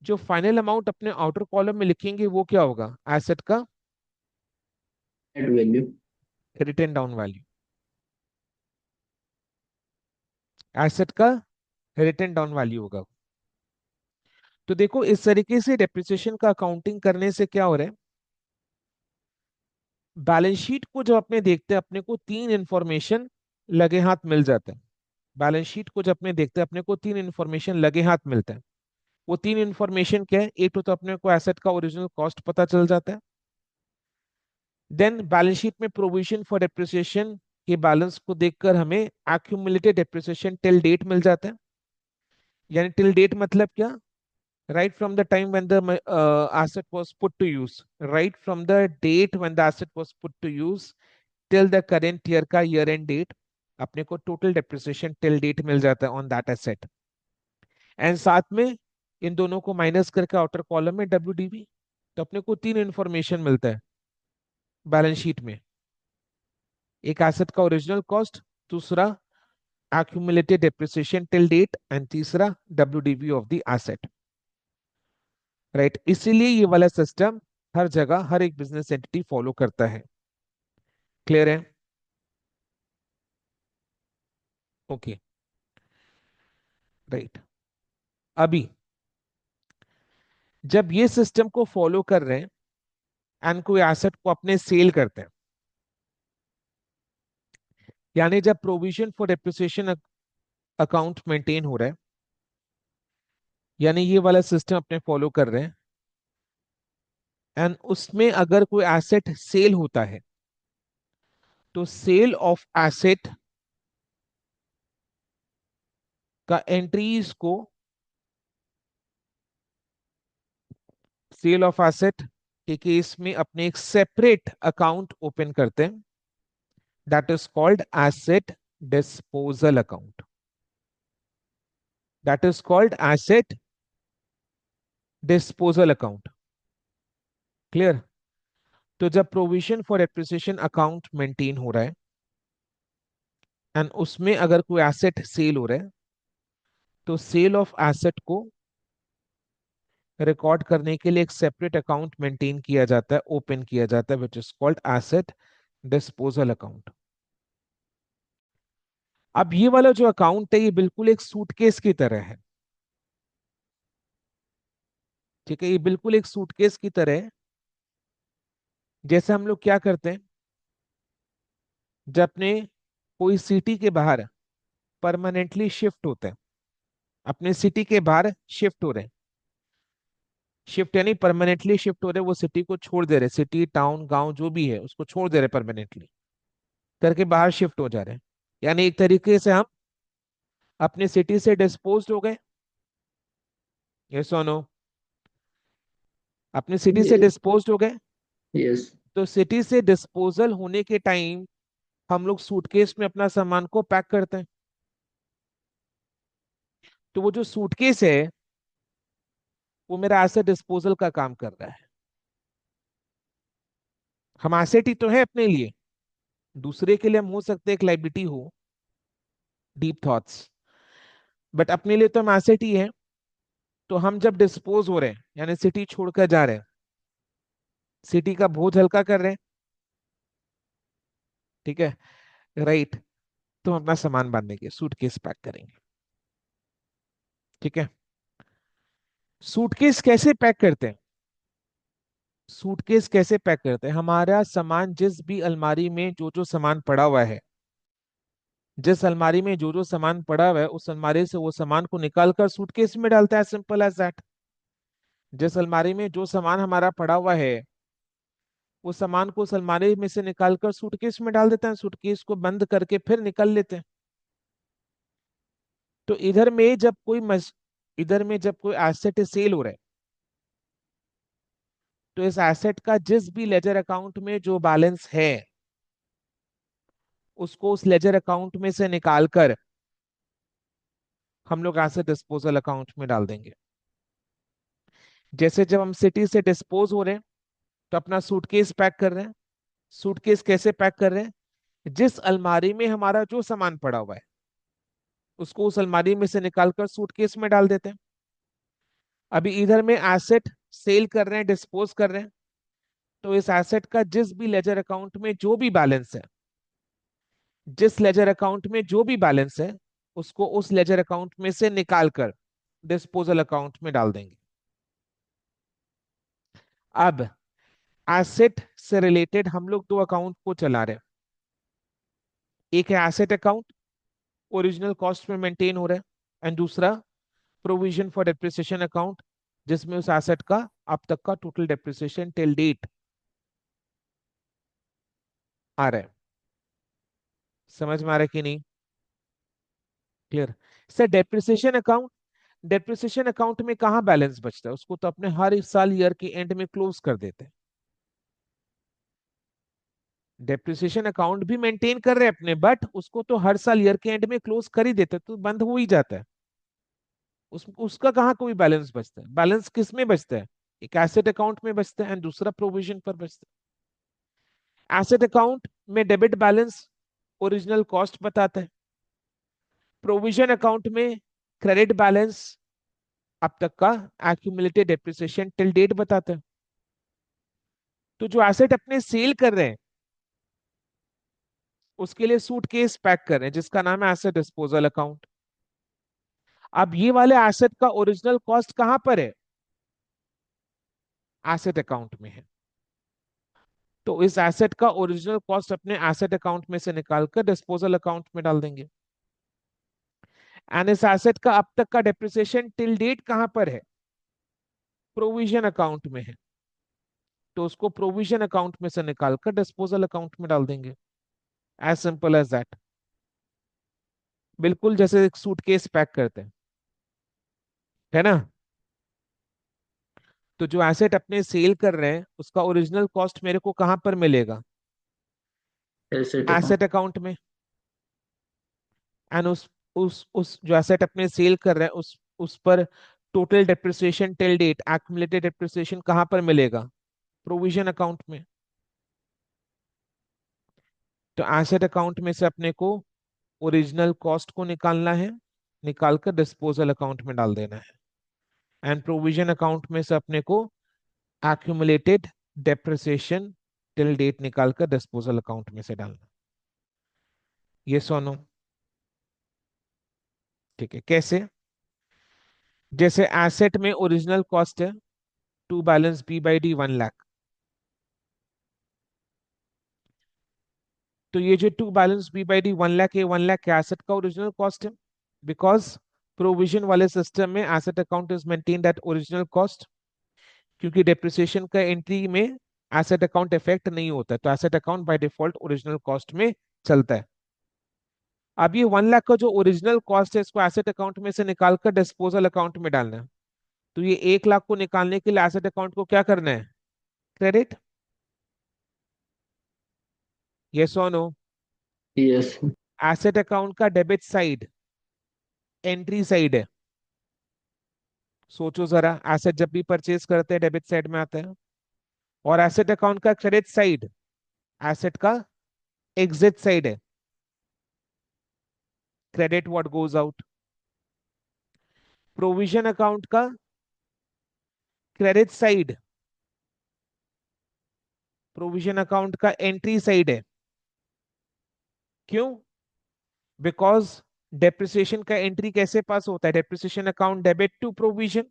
जो फाइनल अमाउंट अपने आउटर कॉलम में लिखेंगे वो क्या होगा? एसेट का net value. Written down value. Asset का रिटन डाउन वैल्यू होगा। तो देखो इस तरीके से डेप्रिसिएशन का अकाउंटिंग करने से क्या हो रहा है, बैलेंस शीट को जब अपने देखते हैं अपने को तीन इंफॉर्मेशन लगे हाथ मिल जाते हैं। बैलेंस शीट को जब अपने देखते हैं अपने को तीन इंफॉर्मेशन लगे हाथ मिलते हैं। वो तीन इंफॉर्मेशन क्या है? एक तो अपने को एसेट का ओरिजिनल कॉस्ट पता चल जाता है। देन बैलेंस शीट में प्रोविजन फॉर डेप्रिसिएशन के बैलेंस को देखकर हमें एक्यूमुलेटेड डेप्रिसिएशन टिल डेट मिल जाता है। यानी टिल डेट मतलब क्या? right from the time when the asset was put to use, right from the date when the asset was put to use till the current year का year end date अपने को total depreciation till date मिल जाता है on that asset. And साथ में इन दोनों को minus करके आउटर कॉलम में डब्ल्यूडीवी। तो अपने को तीन इंफॉर्मेशन मिलता है बैलेंस शीट में। एक एसेट का ओरिजिनल कॉस्ट, दूसरा accumulated depreciation till date and तीसरा WDV of the asset. Right, इसीलिए ये वाला सिस्टम हर जगह हर एक बिजनेस एंटिटी फॉलो करता है। क्लियर है? Okay, right. अभी जब ये सिस्टम को फॉलो कर रहे हैं एंड कोई एसेट को अपने सेल करते हैं, यानी जब provision for depreciation account maintain हो रहा है, यानी ये वाला सिस्टम अपने फॉलो कर रहे हैं, एंड उसमें अगर कोई एसेट सेल होता है तो सेल ऑफ एसेट का एंट्रीज को सेल ऑफ एसेट के केस में अपने एक सेपरेट अकाउंट ओपन करते हैं, that is called asset disposal account. That is called asset disposal account. Clear? तो जब provision for appreciation account maintain हो रहा है एंड उसमें अगर कोई एसेट सेल हो रहा है तो सेल ऑफ एसेट को रिकॉर्ड करने के लिए एक सेपरेट अकाउंट मेंटेन किया जाता है, ओपन किया जाता है, which is called asset disposal account. अब ये वाला जो अकाउंट है ये बिल्कुल एक सूटकेस की तरह है। ठीक है, ये बिल्कुल एक सूटकेस की तरह है। जैसे हम लोग क्या करते हैं, जब अपने कोई सिटी के बाहर परमानेंटली शिफ्ट होते हैं, अपने सिटी के बाहर शिफ्ट हो रहे हैं, शिफ्ट यानी परमानेंटली शिफ्ट हो रहे हैं, वो सिटी को छोड़ दे रहे, सिटी टाउन गांव जो भी है उसको छोड़ दे रहे परमानेंटली करके बाहर शिफ्ट हो जा रहे हैं। यानी एक तरीके से हम अपने सिटी से डिस्पोज हो गए। ये सुनो, अपने सिटी से डिस्पोज हो गए। यस। तो सिटी से डिस्पोजल होने के टाइम हम लोग सूटकेस में अपना सामान को पैक करते हैं। तो वो जो सूटकेस है वो मेरा एसेट डिस्पोजल का काम कर रहा है। हम एसेट ही तो है अपने लिए, दूसरे के लिए हम हो सकते हैं एक लाइबिलिटी हो, डीप थॉट्स। बट अपने लिए तो हम एसेट ही है। तो हम जब डिस्पोज हो रहे हैं, यानी सिटी छोड़कर जा रहे हैं, सिटी का बोझ हल्का कर रहे हैं, ठीक है, राइट, तो हम अपना सामान बांधेंगे, सूटकेस पैक करेंगे, ठीक है। सूटकेस कैसे पैक करते हैं? सूटकेस कैसे पैक करते हैं? हमारा सामान जिस भी अलमारी में जो जो सामान पड़ा हुआ है, जिस अलमारी में जो जो सामान पड़ा हुआ है, उस अलमारी से वो सामान को निकाल कर सूटकेस में डालता है, सिंपल एज दैट। जिस अलमारी में जो सामान हमारा पड़ा हुआ है, उस सामान को उस अलमारी में से निकाल कर सूटकेस में डाल देते हैं, सूटकेस को बंद करके फिर निकल लेते हैं। तो इधर में जब कोई एसेट सेल हो रहा है, तो इस एसेट का जिस भी लेजर अकाउंट में जो बैलेंस है, उसको उस लेजर अकाउंट में से निकाल कर हम लोग एसेट डिस्पोजल अकाउंट में डाल देंगे। जैसे जब हम सिटी से डिस्पोज हो रहे हैं, तो अपना सूटकेस पैक कर रहे हैं। सूटकेस कैसे पैक कर रहे हैं? जिस अलमारी में हमारा जो सामान पड़ा हुआ है, उसको उस अलमारी में से निकालकर सूटकेस में डाल देते हैं। अभी इधर में एसेट सेल कर रहे हैं, डिस्पोज कर रहे हैं, तो इस एसेट का जिस भी लेजर अकाउंट में जो भी बैलेंस है, जिस लेजर अकाउंट में जो भी बैलेंस है, उसको उस लेजर अकाउंट में से निकाल कर डिस्पोजल अकाउंट में डाल देंगे। अब एसेट से रिलेटेड हम लोग दो अकाउंट को चला रहे हैं। एक है एसेट अकाउंट, ओरिजिनल कॉस्ट में मेंटेन हो रहा है, एंड दूसरा प्रोविजन फॉर डेप्रिसिएशन अकाउंट, जिसमें उस एसेट का अब तक का टोटल डेप्रिसिएशन टिल डेट आ रहा है। समझ में आ रहा है कि नहीं? Clear? Sir, depreciation account, depreciation account में कहाँ बैलेंस बचता है? उसको तो अपने हर इस साल ईयर के एंड में क्लोज कर देते हैं। डेप्रिसिएशन अकाउंट भी मेंटेन कर रहे हैं अपने, बट उसको तो हर साल ईयर के एंड में क्लोज कर ही देते हैं, तो बंद हो ही जाता है। उसका कहाँ कोई बैलेंस बचता है? बैलेंस किस में बचता है? एक एसेट अकाउंट में बचता है, एंड दूसरा प्रोविजन पर बचता है। एसेट अकाउंट में डेबिट बैलेंस ओरिजिनल कॉस्ट बताता है। प्रोविजन अकाउंट में क्रेडिट बैलेंस अब तक का एक्यूमुलेटेड डेप्रिसिएशन टिल डेट बताता है। तो जो एसेट अपने सेल कर रहे हैं, उसके लिए सूटकेस पैक कर रहे हैं, जिसका नाम है एसेट डिस्पोजल अकाउंट। अब ये वाले एसेट का ओरिजिनल कॉस्ट कहां पर है? एसेट अकाउंट में है। तो इस एसेट का ओरिजिनल कॉस्ट अपने एसेट अकाउंट में से निकालकर डिस्पोजल अकाउंट में डाल देंगे। एंड इस एसेट का अब तक का डेप्रिसिएशन टिल डेट कहां पर है? प्रोविजन अकाउंट में है। तो उसको प्रोविजन अकाउंट में से निकालकर डिस्पोजल अकाउंट में डाल देंगे। As simple as that. बिल्कुल जैसे एक सूटकेस पैक करते हैं, है ना? तो जो एसेट अपने सेल कर रहे हैं, उसका ओरिजिनल कॉस्ट मेरे को कहां पर मिलेगा? Asset account. एसेट अकाउंट में। एंड उस जो एसेट अपने सेल कर रहे हैं, उस पर total depreciation till date, accumulated depreciation कहां पर मिलेगा? प्रोविजन अकाउंट में। तो एसेट अकाउंट में से अपने को ओरिजिनल कॉस्ट को निकालना है, निकालकर डिस्पोजल अकाउंट में डाल देना है। एंड प्रोविजन अकाउंट में से अपने को एक्यूमुलेटेड डेप्रिसिएशन टिल डेट निकालकर डिस्पोजल अकाउंट में से डालना। ये सोनो, ठीक है। कैसे? जैसे एसेट में ओरिजिनल कॉस्ट है to balance B by D 1 lakh. तो ये जो to balance B by D 1 lakh, ये 1 लाख के एसेट का ओरिजिनल कॉस्ट है। बिकॉज प्रोविजन वाले सिस्टम में asset account is maintained at original cost, क्योंकि डेप्रिसिएशन का एंट्री में एसेट अकाउंट इफेक्ट नहीं होता, तो asset account by default original cost में चलता है। अब ये 1 लाख का जो ओरिजिनल कॉस्ट है, इसको एसेट अकाउंट में से निकालकर डिस्पोजल अकाउंट में डालना है। तो ये 1 लाख को निकालने के लिए एसेट अकाउंट को क्या करना है? क्रेडिट। यस और नो? यस। एसेट अकाउंट का डेबिट साइड एंट्री साइड है। सोचो जरा, एसेट जब भी परचेज करते हैं डेबिट साइड में आता है, और एसेट अकाउंट का क्रेडिट साइड एसेट का एग्जिट साइड है। Credit what goes out. Provision account का क्रेडिट साइड प्रोविजन अकाउंट का एंट्री साइड है। क्यों? बिकॉज डेप्रिसिएशन का एंट्री कैसे पास होता है? Depreciation account debit to provision.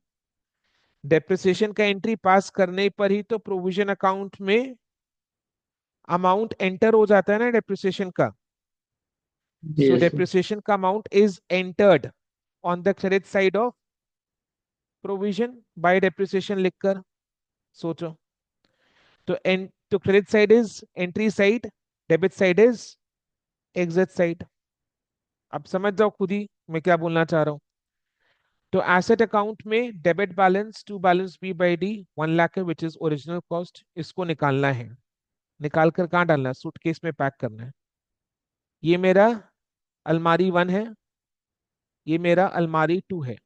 Depreciation का एंट्री पास करने पर ही तो प्रोविजन अकाउंट में अमाउंट एंटर हो जाता है ना डेप्रिसिएशन का। So yes sir. डेप्रिसिएशन का amount is entered on the credit side of provision by depreciation लिखकर। सोचो, तो credit side is entry side, debit side is exit side. अब समझ जाओ खुद ही मैं क्या बोलना चाह रहा हूं। तो एसेट अकाउंट में debit balance to balance B by D 1 lakh है विच इज ओरिजिनल कॉस्ट। इसको निकालना है। निकाल कर कहाँ डालना है? सूटकेस में पैक करना है। ये मेरा अलमारी 1 है, ये मेरा अलमारी 2 है।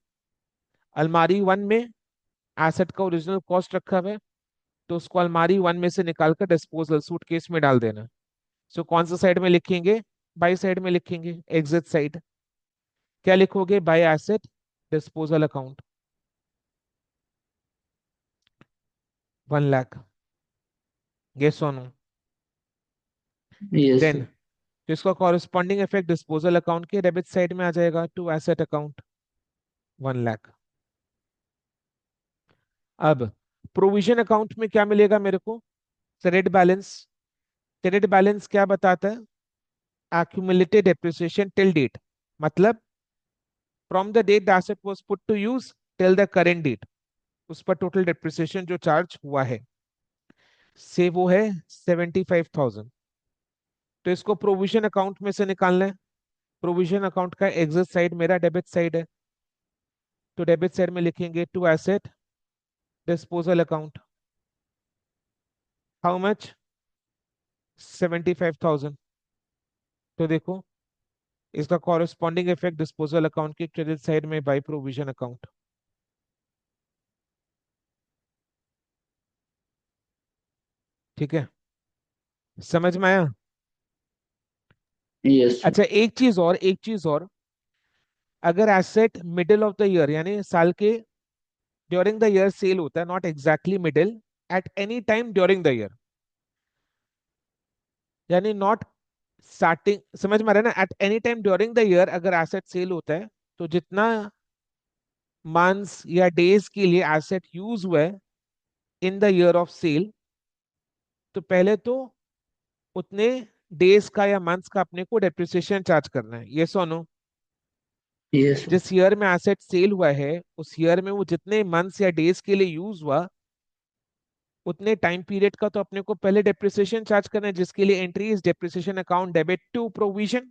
अलमारी 1 में एसेट का ओरिजिनल कॉस्ट रखा हुआ है, तो उसको अलमारी 1 में से निकाल कर डिस्पोजल सूटकेस में डाल देना। सो कौन सा साइड में लिखेंगे? बाई साइड में लिखेंगे, एग्जिट साइड। क्या लिखोगे? Bye asset disposal account 1 lakh. ये सोनो यस देन सर। तो इसका कॉरेस्पॉन्डिंग इफेक्ट डिस्पोजल अकाउंट के डेबिट साइड में आ जाएगा टू एसेट अकाउंट 1 लाख। अब प्रोविजन अकाउंट में क्या मिलेगा मेरे को? Credit balance. क्रेडिट बैलेंस क्या बताता है? accumulated depreciation till date, मतलब from the date the asset was put to use till the current date, उस पर टोटल डेप्रिसिएशन जो चार्ज हुआ है से वो है 75,000। तो इसको प्रोविजन अकाउंट में से निकालना है। प्रोविजन अकाउंट का एग्जिट साइड मेरा डेबिट साइड है, तो डेबिट साइड में लिखेंगे to asset disposal account how much? 75,000। तो देखो इसका कॉरेस्पॉन्डिंग इफेक्ट डिस्पोजल अकाउंट के क्रेडिट साइड में बाय प्रोविजन अकाउंट। ठीक है, समझ में आया? Yes sir. अच्छा एक चीज और, अगर asset middle of the year यानी साल के ड्यूरिंग द ईयर सेल होता है, not exactly middle, at any time during the year, यानी नॉट स्टार्टिंग, समझ में आ रहा है ना? At any time during the year अगर एसेट सेल होता है, तो जितना मंथ्स या डेज के लिए एसेट यूज हुआ है in the year of sale, तो पहले तो उतने डेज का या मंथ्स का अपने को डेप्रिसिएशन चार्ज करना है। ये सोनो, यस सर। जिस ईयर में एसेट सेल हुआ है उस ईयर में वो जितने मंथ्स या डेज के लिए यूज हुआ, उतने टाइम पीरियड का तो अपने को पहले डेप्रिसिएशन चार्ज करना है, जिसके लिए entry is depreciation account debit to provision.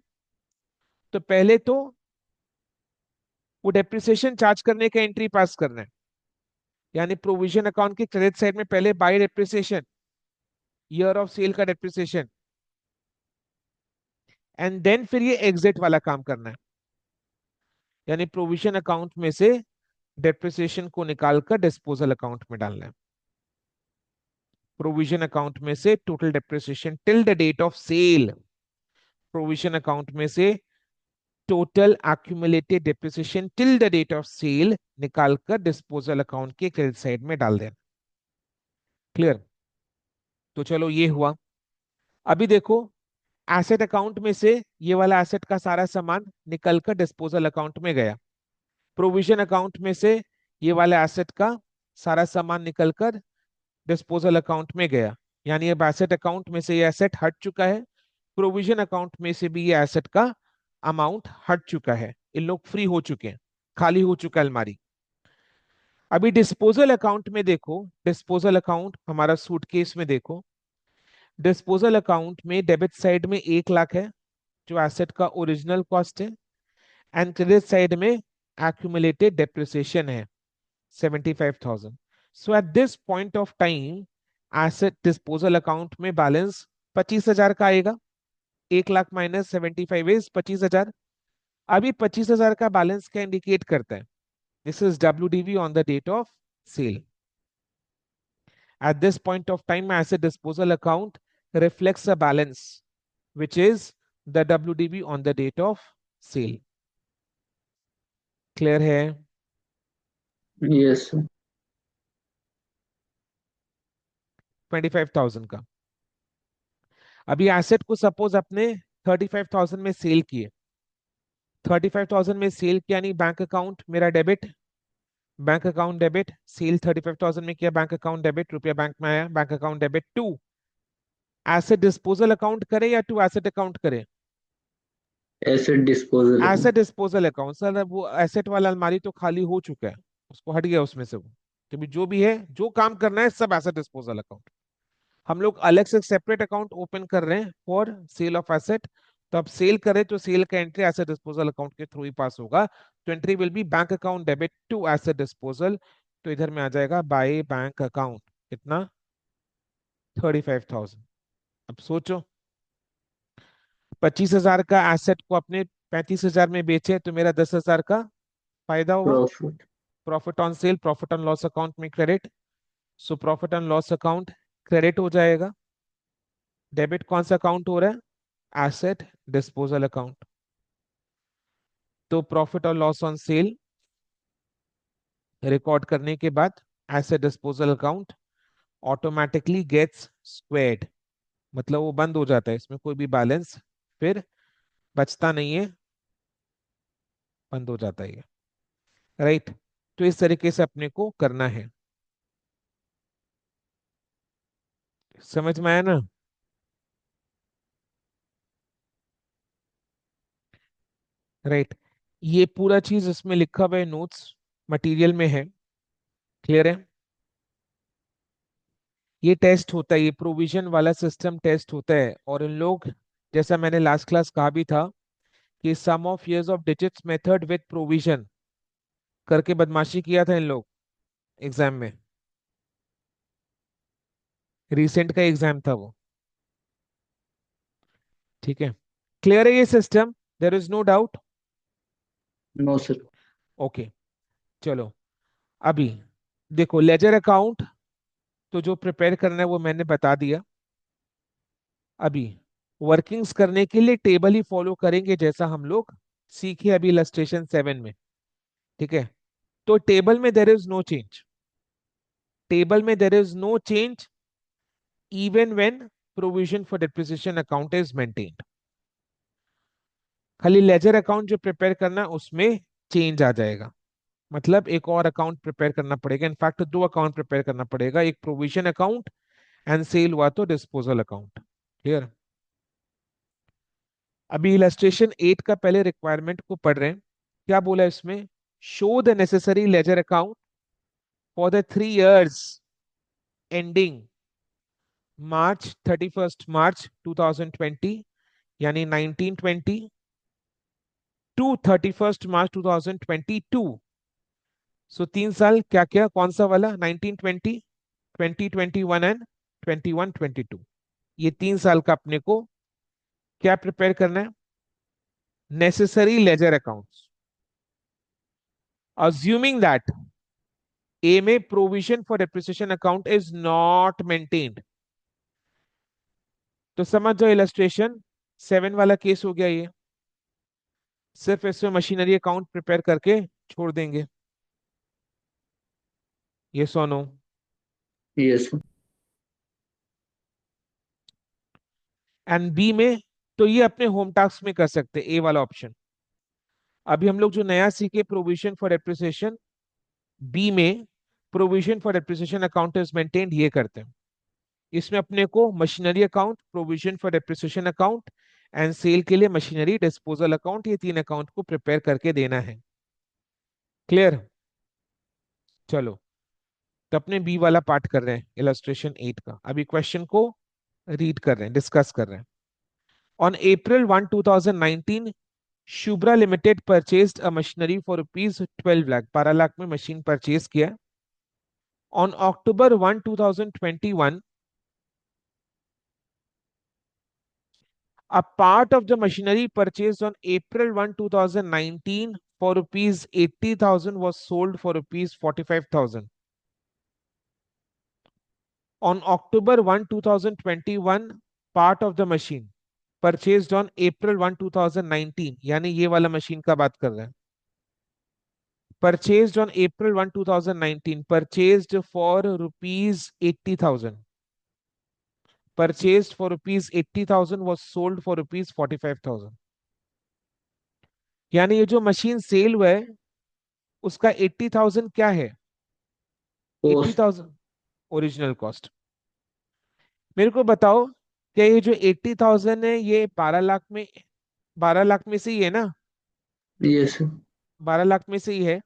तो पहले तो वो डेप्रिसिएशन चार्ज करने का एंट्री पास करना है, यानी प्रोविजन अकाउंट के क्रेडिट साइड में पहले by depreciation, year of sale का डेप्रिसिएशन, एंड देन फिर ये एग्जिट वाला काम करना है, यानी प्रोविजन अकाउंट में से डेप्रिसिएशन को निकालकर डिस्पोजल अकाउंट में डालना है। प्रोविजन अकाउंट में से total depreciation till the date of sale, provision account में से total accumulated depreciation till the date of sale निकालकर डिस्पोजल अकाउंट के क्रेडिट साइड में डाल देना। क्लियर? तो चलो ये हुआ। अभी देखो एसेट अकाउंट में से ये वाला एसेट का सारा सामान निकलकर डिस्पोजल अकाउंट में गया। प्रोविजन अकाउंट में से ये वाला एसेट का सारा सामान निकलकर डिस्पोजल अकाउंट में गया, यानी अब एसेट अकाउंट में से ये एसेट हट चुका है। प्रोविजन अकाउंट में से भी ये एसेट का अमाउंट हट चुका है, इन लोग फ्री हो चुके हैं, खाली हो चुका है अलमारी। अभी डिस्पोजल अकाउंट में देखो, डिस्पोजल अकाउंट हमारा सूटकेस में देखो, डिस्पोजल अकाउंट में डेबिट साइड में 1 लाख है जो एसेट का ओरिजिनल कॉस्ट है, एंड क्रेडिट साइड में एक्यूमुलेटेड डेप्रिसिएशन है 75,000। So at this point of time asset disposal account में बैलेंस 25,000 का आएगा। 1 लाख माइनस 75 इज 25,000। अभी 25,000 का बैलेंस क्या इंडिकेट करता है? This is WDV on the date of sale. At this point of time, asset disposal account reflects a balance, which is the WDV on the date of sale. Clear है? Yes sir. 25,000 का। अभी asset को suppose अपने 35,000 में cell किए। 35,000 में sale किया, यानी बैंक अकाउंट मेरा debit, bank account debit, sale 35,000 में किया, बैंक अकाउंट डेबिट, रुपया बैंक में आया, bank account debit to asset disposal account करे या टू एसेट अकाउंट करे? Asset disposal asset account. Disposal account. Sir वो एसेट वाला अलमारी तो खाली हो चुका है, उसको हट गया उसमें से वो, क्योंकि जो भी है, जो काम करना है सब एसेट डिस्पोजल अकाउंट। हम लोग अलग से सेपरेट अकाउंट ओपन कर रहे हैं फॉर सेल ऑफ एसेट। तो अब सेल करें तो सेल का एंट्री एसेट डिस्पोजल अकाउंट के थ्रू ही पास होगा। तो entry will be bank account debit to asset disposal. तो इधर में आ जाएगा बाय बैंक अकाउंट कितना, 35,000। अब सोचो, 25,000 का एसेट को अपने 35,000 में बेचे तो मेरा 10,000 का फायदा हुआ। Profit. Profit on sale, profit on loss account में credit. So profit on loss account credit हो जाएगा। डेबिट कौन सा अकाउंट हो रहा है? Asset disposal account. तो प्रॉफिट और लॉस ऑन सेल रिकॉर्ड करने के बाद asset disposal account automatically gets squared, मतलब वो बंद हो जाता है, इसमें कोई भी बैलेंस फिर बचता नहीं है, बंद हो जाता है ये। राइट? तो इस तरीके से अपने को करना है। समझ में आया ना? राइट। ये पूरा चीज इसमें लिखा हुआ है, नोट्स मटेरियल में है। क्लियर है? ये टेस्ट होता है, ये प्रोविजन वाला सिस्टम टेस्ट होता है। और इन लोग, जैसा मैंने लास्ट क्लास कहा भी था, कि sum of years of digits method with provision करके बदमाशी किया था इन लोग एग्जाम में। रिसेंट का एग्जाम था वो। ठीक है? क्लियर है ये system? There is no doubt? No sir. Okay, चलो। अभी देखो, लेजर अकाउंट तो जो प्रिपेयर करना है वो मैंने बता दिया। अभी वर्किंग्स करने के लिए टेबल ही फॉलो करेंगे जैसा हम लोग सीखे अभी इलस्ट्रेशन 7 में। ठीक है? तो टेबल में there is no change. Table में there is no change even when provision for depreciation account is maintained. खाली लेजर अकाउंट जो प्रिपेयर करना है उसमें चेंज आ जाएगा। मतलब एक और अकाउंट प्रिपेयर करना पड़ेगा, इनफैक्ट दो अकाउंट प्रिपेयर करना पड़ेगा, एक प्रोविजन अकाउंट एंड सेल हुआ तो डिस्पोजल अकाउंट। क्लियर? अभी इलस्ट्रेशन 8 का पहले रिक्वायरमेंट को पढ़ रहे हैं। क्या बोला इसमें? Show the necessary ledger account for the 3 years ending March 2020, यानी 1920 टू 31 March 2022। सो 3 साल क्या क्या, कौन सा वाला? 1920, 2021 एंड 21-22। ये 3 साल का अपने को क्या प्रिपेयर करना है? Necessary ledger accounts, assuming that ए में provision for depreciation account is not maintained. तो समझ जाओ, इलस्ट्रेशन 7 वाला केस हो गया ये। सिर्फ इसमें मशीनरी अकाउंट प्रिपेयर करके छोड़ देंगे। ये सोनो। Yes sir. एंड बी में तो ये अपने होम टास्क में कर सकते हैं, ए वाला ऑप्शन। अभी हम लोग जो नया सीखे प्रोविजन फॉर डेप्रिसिएशन, बी में provision for depreciation account is maintained, ये करते हैं। इसमें अपने को machinery account, provision for depreciation account and sale के लिए मशीनरी डिस्पोजल अकाउंट, ये 3 अकाउंट को प्रिपेयर करके देना है। क्लियर? चलो, तो अपने बी वाला पार्ट कर रहे हैं इलस्ट्रेशन 8 का। अभी क्वेश्चन को रीड कर रहे हैं, डिस्कस कर रहे हैं। On April 1, 2019, Shubhra limited purchased a machinery for rupees 12 lakh, 12 lakh में मशीन परचेज किया। On October 1, 2021, a part of the machinery purchased on April 1, 2019 for rupees 80,000 was sold for rupees 45,000. On October 1, 2021, part of the machine purchased on April 1, 2019, यानी ये वाला machine का बात कर रहे हैं, purchased on April 1, 2019, purchased for rupees 80,000. Purchased for rupees 80,000 was sold for rupees 45,000. यानी ये जो मशीन सेल हुआ है उसका 80,000 क्या है? Eighty cost. Thousand original cost. मेरे को बताओ, क्या ये जो 80,000 है ये 12 लाख में, 12 लाख में से ही है ना? Yes sir. 12 लाख में से ही है।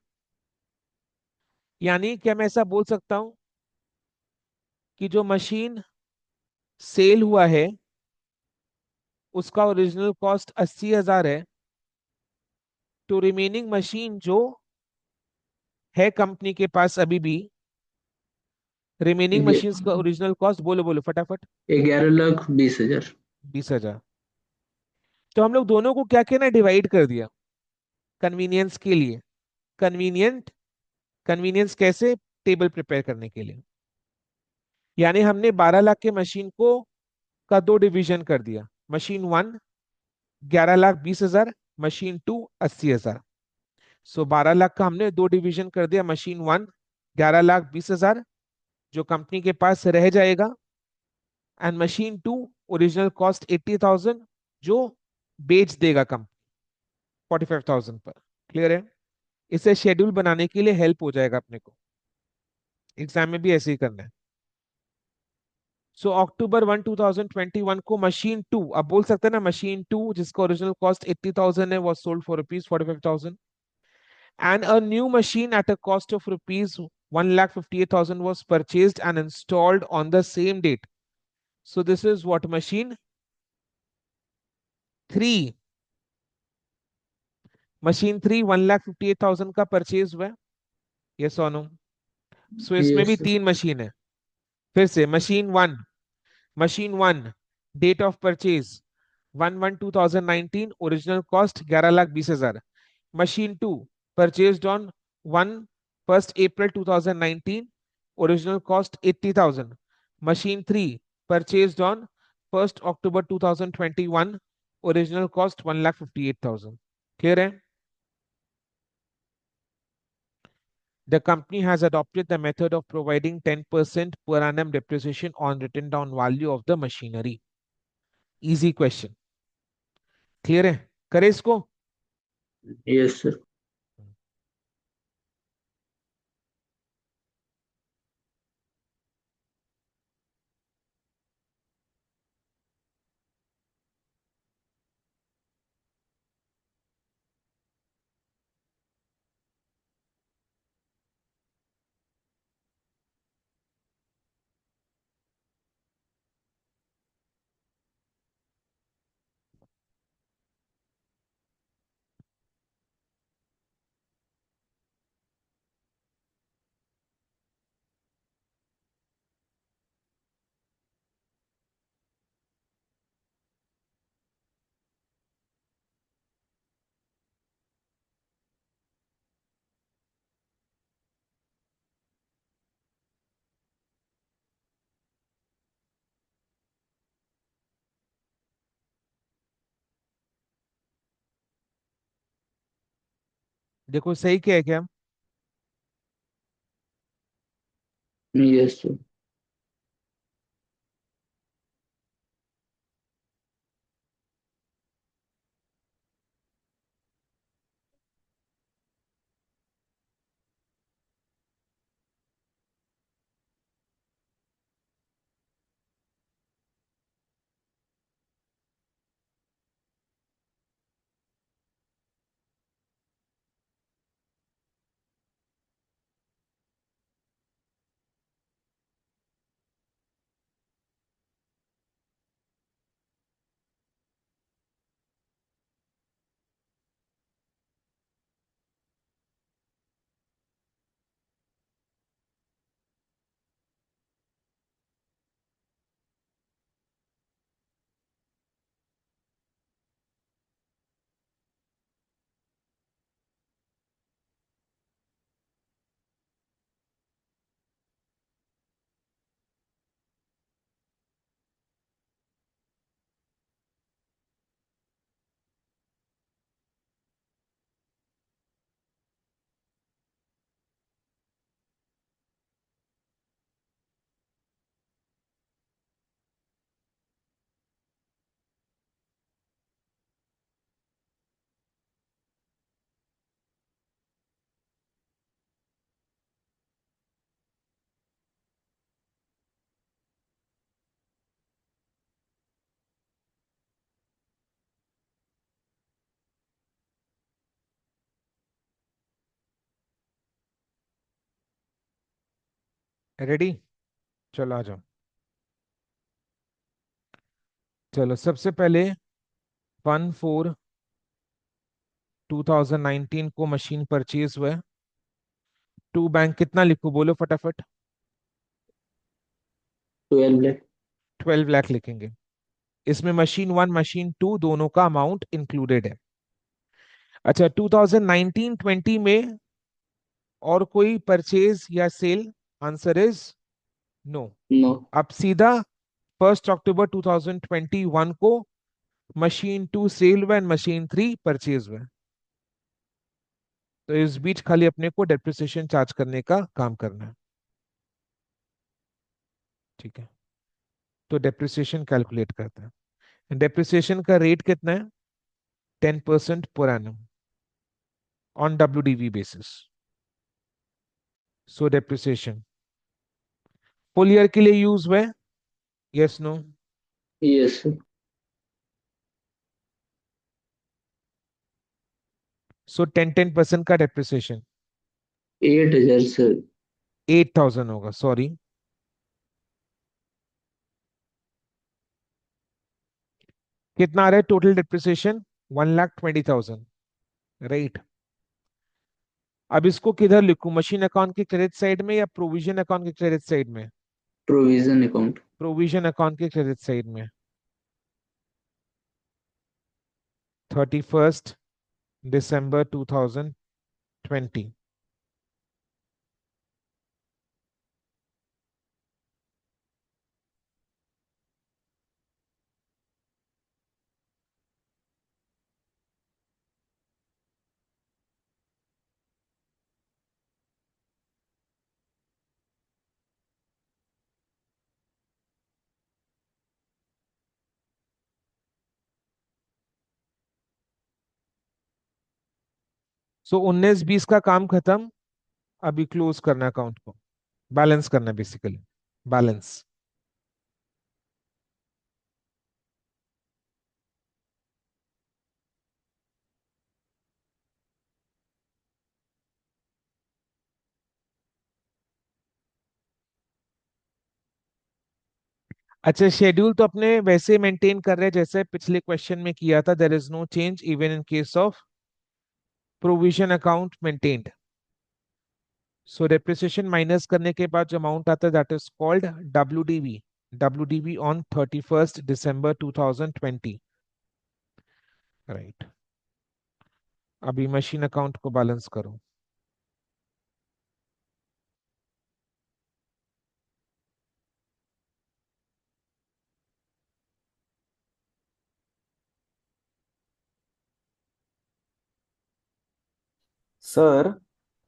यानी क्या मैं ऐसा बोल सकता हूँ कि जो मशीन सेल हुआ है उसका ओरिजिनल कॉस्ट 80,000 है, तो रिमेनिंग मशीन जो है कंपनी के पास अभी भी, रिमेनिंग ये मशीन्स का ओरिजिनल कॉस्ट बोलो बोलो फटाफट। 11,20,000। 20,000। तो हम लोग दोनों को क्या किया ना, डिवाइड कर दिया कन्वीनियंस के लिए। कन्वीनियंट, कन्वीनियंस कैसे? टेबल प्रिपेयर करने के लिए। यानी हमने 12 लाख के मशीन को का दो डिवीजन कर दिया। Machine 1 11,20,000, machine 2 80,000। सो 12 लाख का हमने दो डिवीजन कर दिया। मशीन 1 11,20,000 जो कंपनी के पास रह जाएगा, एंड मशीन 2 ओरिजिनल कॉस्ट 80,000 जो बेच देगा कंपनी 45,000 पर। क्लियर है? इसे शेड्यूल बनाने के लिए हेल्प हो जाएगा अपने को, एग्जाम में भी ऐसे ही करना है। सो अक्टूबर 1 2021 को मशीन 2, अब बोल सकते हैं ना मशीन 2 जिसका ओरिजिनल कॉस्ट 80,000 है was sold for rupees 45,000, and a new machine at a cost of rupees 1,58,000 was purchased and installed on the same date. So this is what machine 3, machine 3 1,58,000 का purchase हुआ है। Yes और no? सो इसमें भी yes sir. तीन machine है। फिर से machine one date of purchase 1/1/2019, original cost 11,20,000। Machine 2 purchased on 1 April 2019, original cost 80,000। Machine 3 purchased on 1 October 2021, original cost 1,58,000। Clear है? The company has adopted the method of providing 10% per annum depreciation on written down value of the machinery. Easy question. Clear है? करे इसको। Yes sir. देखो सही क्या है क्या? Yes sir. Ready? चलो आ जाओ। चलो सबसे पहले 1/4/2019 को मशीन परचेज हुआ है। टू बैंक कितना लिखूं, बोलो फटाफट। 12 लाख। 12 लाख लिखेंगे। इसमें मशीन 1 मशीन 2 दोनों का अमाउंट इंक्लूडेड है। अच्छा, 2019-20 में और कोई परचेज या sale? Answer is no. No. अब सीधा 1 अक्टूबर 2021 को मशीन 2 सेल हुआ एंड मशीन 3 परचेज हुआ। तो इस बीच खाली अपने को डेप्रिसिएशन चार्ज करने का काम करना है। ठीक है, तो डेप्रिसिएशन कैलकुलेट करते हैं। डेप्रिसिएशन का रेट कितना है? 10% per annum on WDV basis. So depreciation full year के लिए यूज हुआ है, yes no? Yes sir. So 10% का डेप्रिसिएशन 8,000 सर। 8,000 होगा, सॉरी। कितना आ रहा है टोटल डेप्रिसिएशन? 1,20,000, राइट। अब इसको किधर लिखूं, मशीन अकाउंट के क्रेडिट साइड में या प्रोविजन अकाउंट के क्रेडिट साइड में? Provision account. प्रोविजन अकाउंट के क्रेडिट साइड में। 31 दिसंबर 2020। सो 19-20 का काम खत्म। अभी क्लोज करना अकाउंट को, बैलेंस करना बेसिकली, बैलेंस। अच्छा, शेड्यूल तो अपने वैसे मेंटेन कर रहे हैं जैसे पिछले क्वेश्चन में किया था। There is no change even in case of provision account maintained. So depreciation minus करने के बाद जो अमाउंट आता है that is called WDV। WDV on 31 December 2020, right. अभी मशीन अकाउंट को बैलेंस करो। सर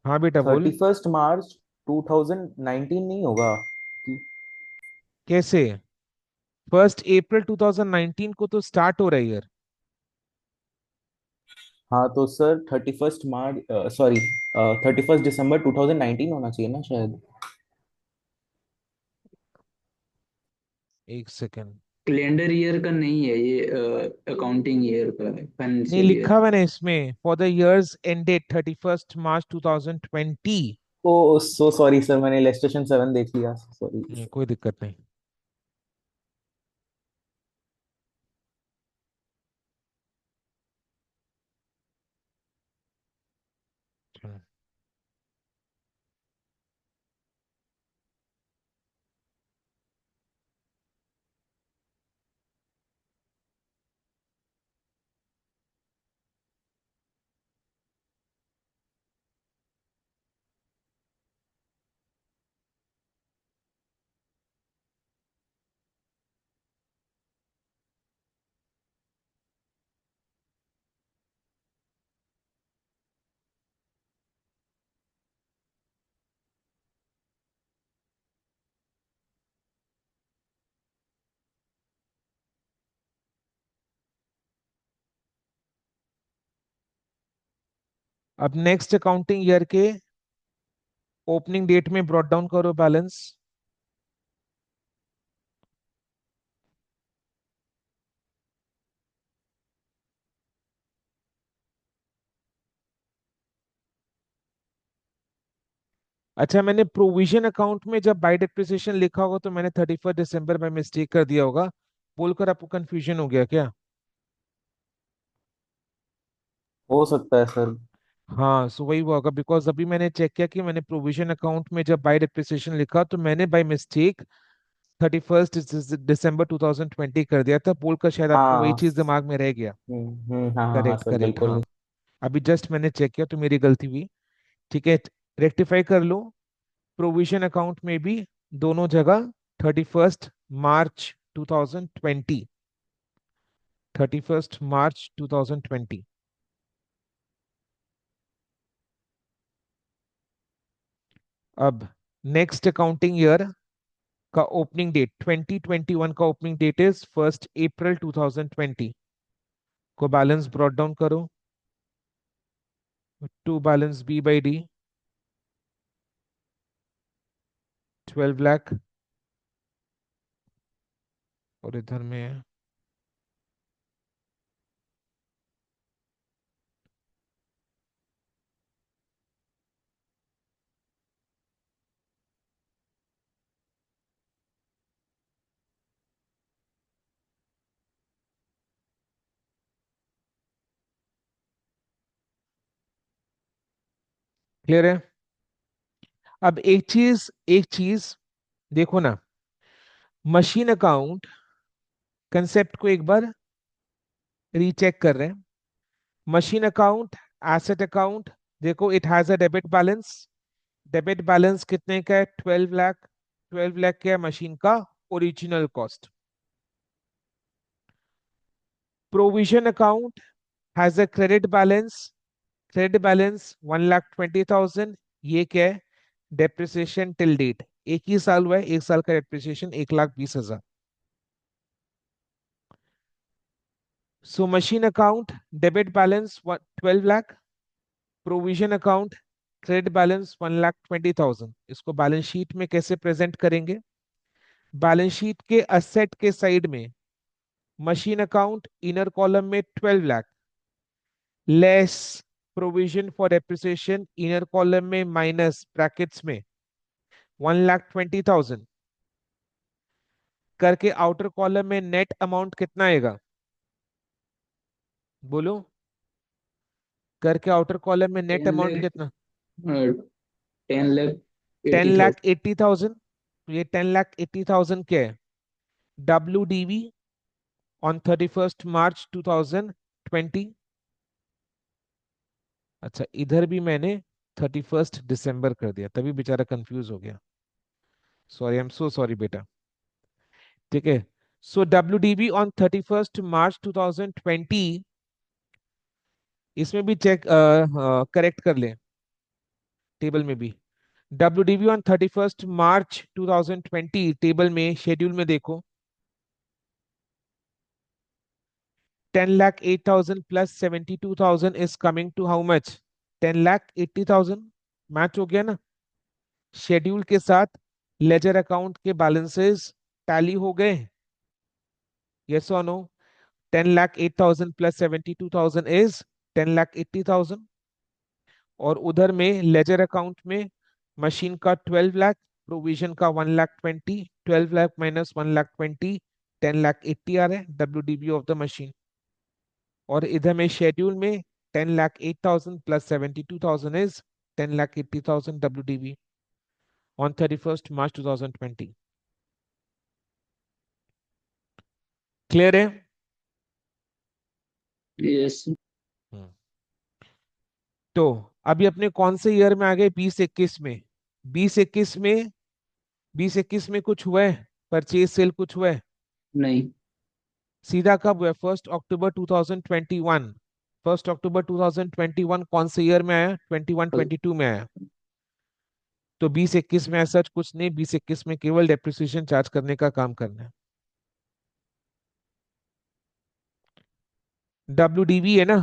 हाँ बेटा बोल। 31 मार्च 2019 नहीं होगा कि? कैसे? 1 अप्रैल 2019 को तो स्टार्ट हो रहा है ईयर। हाँ तो सर 31 मार्च, सॉरी, 31 दिसंबर 2019 होना चाहिए ना शायद। एक सेकेंड। कैलेंडर ईयर का नहीं है ये, अकाउंटिंग ईयर का है, नहीं, फाइनेंशियल लिखा ईयर। हुआ है ना इसमें, for the years ended 31 March 2020। Oh so sorry sir, मैंने इलेस्ट्रेशन 7 देख लिया, सॉरी। कोई दिक्कत नहीं। चलो। अब नेक्स्ट अकाउंटिंग ईयर के ओपनिंग डेट में ब्रॉट डाउन करो बैलेंस। अच्छा, मैंने प्रोविजन अकाउंट में जब बाय डेप्रिसिएशन लिखा होगा तो मैंने 31 दिसंबर में मिस्टेक कर दिया होगा, बोलकर आपको कंफ्यूजन हो गया क्या? हो सकता है सर। हाँ, सो वही हुआ होगा, बिकॉज अभी मैंने चेक किया कि मैंने प्रोविजन अकाउंट में जब बाय डेप्रिसिएशन लिखा तो मैंने बाय मिस्टेक 31 दिसंबर 2020 कर दिया था, बोलकर शायद आपको वही हाँ। चीज दिमाग में रह गया। हाँ हाँ हाँ करेक्ट सर, करेक्ट, हाँ। बिल्कुल। अभी जस्ट मैंने चेक किया तो मेरी गलती हुई। ठीक है, रेक्टिफाई कर लो। प्रोविजन अकाउंट में भी दोनों जगह 31 मार्च 2020, 31 मार्च 2020। अब नेक्स्ट अकाउंटिंग ईयर का ओपनिंग डेट 2021 का ओपनिंग डेट इज 1 अप्रैल 2020 को बैलेंस ब्रॉट डाउन करो to balance B by D 12 lakh, और इधर में है क्लियर है? अब एक चीज देखो ना, मशीन अकाउंट कंसेप्ट को एक बार रीचेक कर रहे हैं। मशीन अकाउंट, एसेट अकाउंट, देखो it has a debit balance. Debit balance कितने का है? 12 लाख। 12 लाख क्या है? मशीन का original cost. Provision account has a credit balance. Credit balance 1,20,000। ये क्या है? डेप्रिसिएशन टिल डेट, एक ही साल हुआ है, एक साल का डेप्रिसिएशन 1,20,000। सो machine account debit balance 12 lakh, provision account credit balance 1,20,000। इसको बैलेंस शीट में कैसे प्रेजेंट करेंगे? बैलेंस शीट के असेट के साइड में मशीन अकाउंट इनर कॉलम में 12 lakh less provision for depreciation inner column में माइनस ब्रैकेट्स में 1,20,000 करके आउटर कॉलम में नेट अमाउंट कितना आएगा? बोलो, करके आउटर कॉलम में नेट 10 अमाउंट लाख, कितना? 10 लाख 10 80,000। लाख 80,000। ये 10,80,000 क्या है? WDV ऑन 31 मार्च 2020। अच्छा, इधर भी मैंने 31 दिसंबर कर दिया, तभी बेचारा कंफ्यूज हो गया। Sorry, I am so sorry बेटा। ठीक है, सो WDV ऑन 31 मार्च 2020, इसमें भी चेक करेक्ट कर लें, टेबल में भी। WDV ऑन 31 मार्च 2020 टेबल में शेड्यूल में देखो, 10,08,000 plus 72,000 is coming to how much? 10,80,000। Match हो गया ना शेड्यूल के साथ? लेजर अकाउंट के बैलेंसेस टैली हो गए? यस और नो? 10,08,000 plus 72,000 is 10,80,000। और उधर में लेजर अकाउंट में मशीन का 12 लाख, प्रोविजन का 1,20,000, 12 लाख माइनस 1,20,000, 10,80,000 आ रहे हैं WDB ऑफ द मशीन। और इधर में शेड्यूल में 10,08,000 plus 72,000 is 10,80,000 WDB on 31 March 2020। Clear है? यस। हम्म। तो अभी अपने कौन से ईयर में आ गए? 2021 में। 2021 में, 2021 में कुछ हुआ है? परचेज सेल कुछ हुआ है? नहीं। सीधा कब हुआ? 1 अक्टूबर 2021। 1 अक्टूबर 2021 कौन से ईयर में आया? 21-22 में आया। तो 2021 में ऐसा कुछ नहीं, 2021 में केवल डेप्रिसिएशन चार्ज करने का काम करना है। WDV है ना?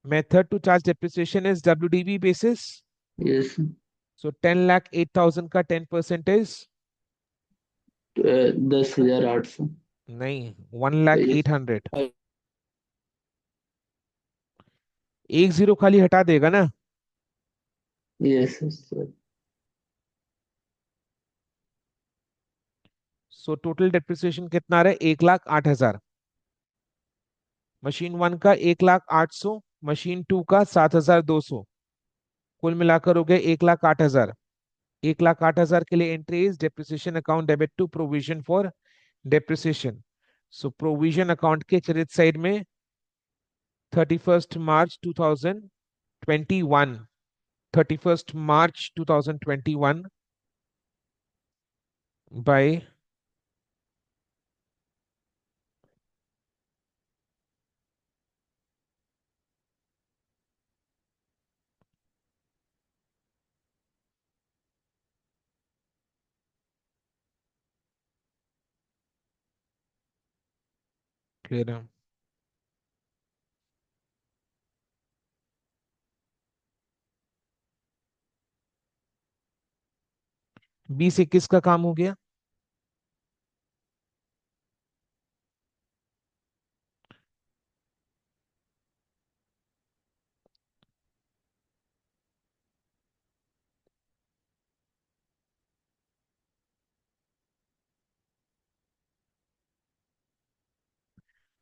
Method to charge depreciation is WDV basis. Yes. So 10,08,000 का 10% तो 10,800। नहीं, 1,08,000। एक जीरो खाली हटा देगा ना? Yes, yes, sir. सो टोटल डेप्रिसिएशन कितना आ रहा है? 1,08,000। मशीन 1 का 1,08,000, मशीन 2 का 7,200, कुल मिलाकर हो गए 1,08,000। 1,08,000 के लिए entries depreciation account debit to provision for depreciation. So provision account के क्रेडिट साइड में 31st March 2021, 31st March 2021 by clear है? 20-21 का काम हो गया।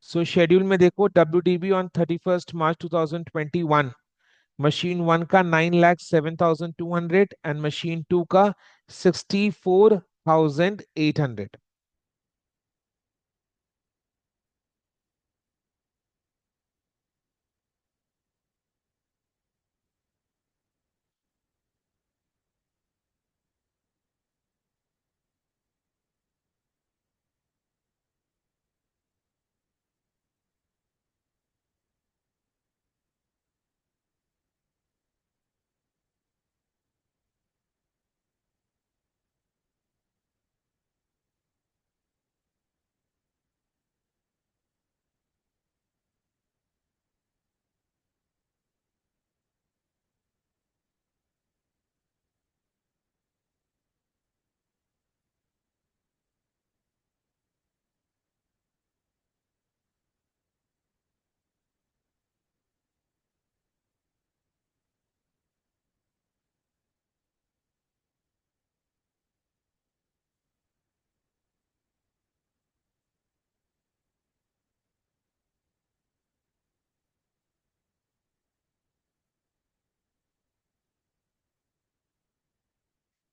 सो शेड्यूल में देखो, WDB on 31st March 2021, machine 1 का 9,07,200 एंड मशीन 2 का 64,800।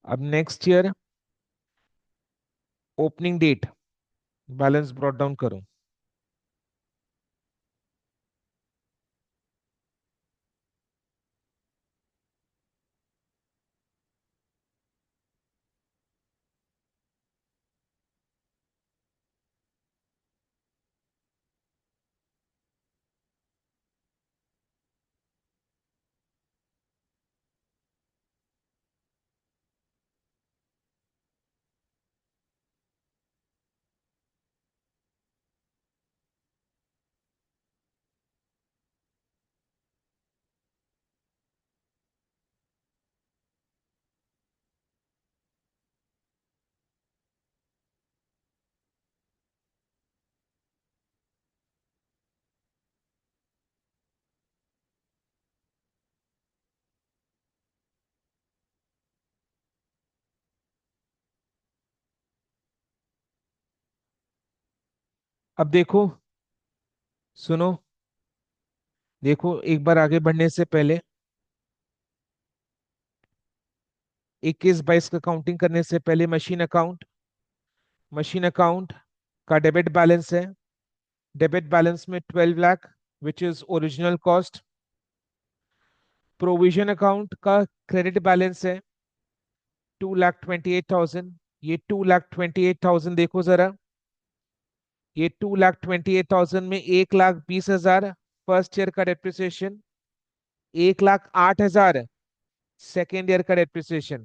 अब next year opening date balance brought down करो। अब देखो, सुनो, देखो एक बार आगे बढ़ने से पहले 21-22 का काउंटिंग करने से पहले मशीन अकाउंट का डेबिट बैलेंस है। डेबिट बैलेंस में 12 lakh which is original cost. Provision account का क्रेडिट बैलेंस है 2,28,000। ये 2,28,000 देखो जरा, ये 2,28,000 में 1,20,000 फर्स्ट ईयर का डेप्रिसिएशन, 1,08,000 सेकेंड ईयर का डेप्रिसिएशन,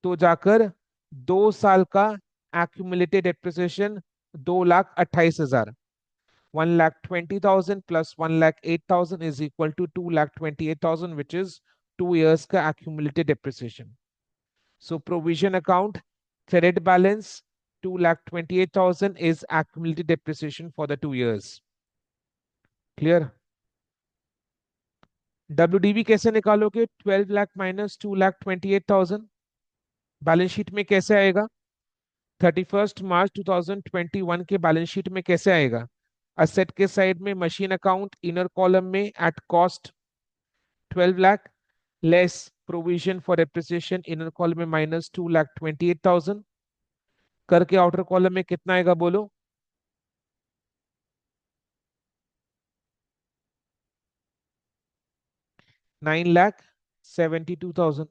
तो जाकर 2 साल का accumulated depreciation 2,28,000। 1,20,000 plus 1,08,000 is equal to 2,28,000 which is 2 years का accumulated depreciation. So provision account credit balance 2,28,000 is accumulated depreciation for the 2 years. Clear? WDV कैसे निकालोगे? 12 लाख माइनस 2,28,000 बैलेंस शीट में कैसे आएगा? 31 मार्च 2021 के बैलेंस शीट में कैसे आएगा? असेट के साइड में मशीन अकाउंट, इनर कॉलम में at cost 12 lakh less provision for depreciation, inner column में माइनस 2,28,000 करके आउटर कॉलम में कितना आएगा बोलो? 9,72,000,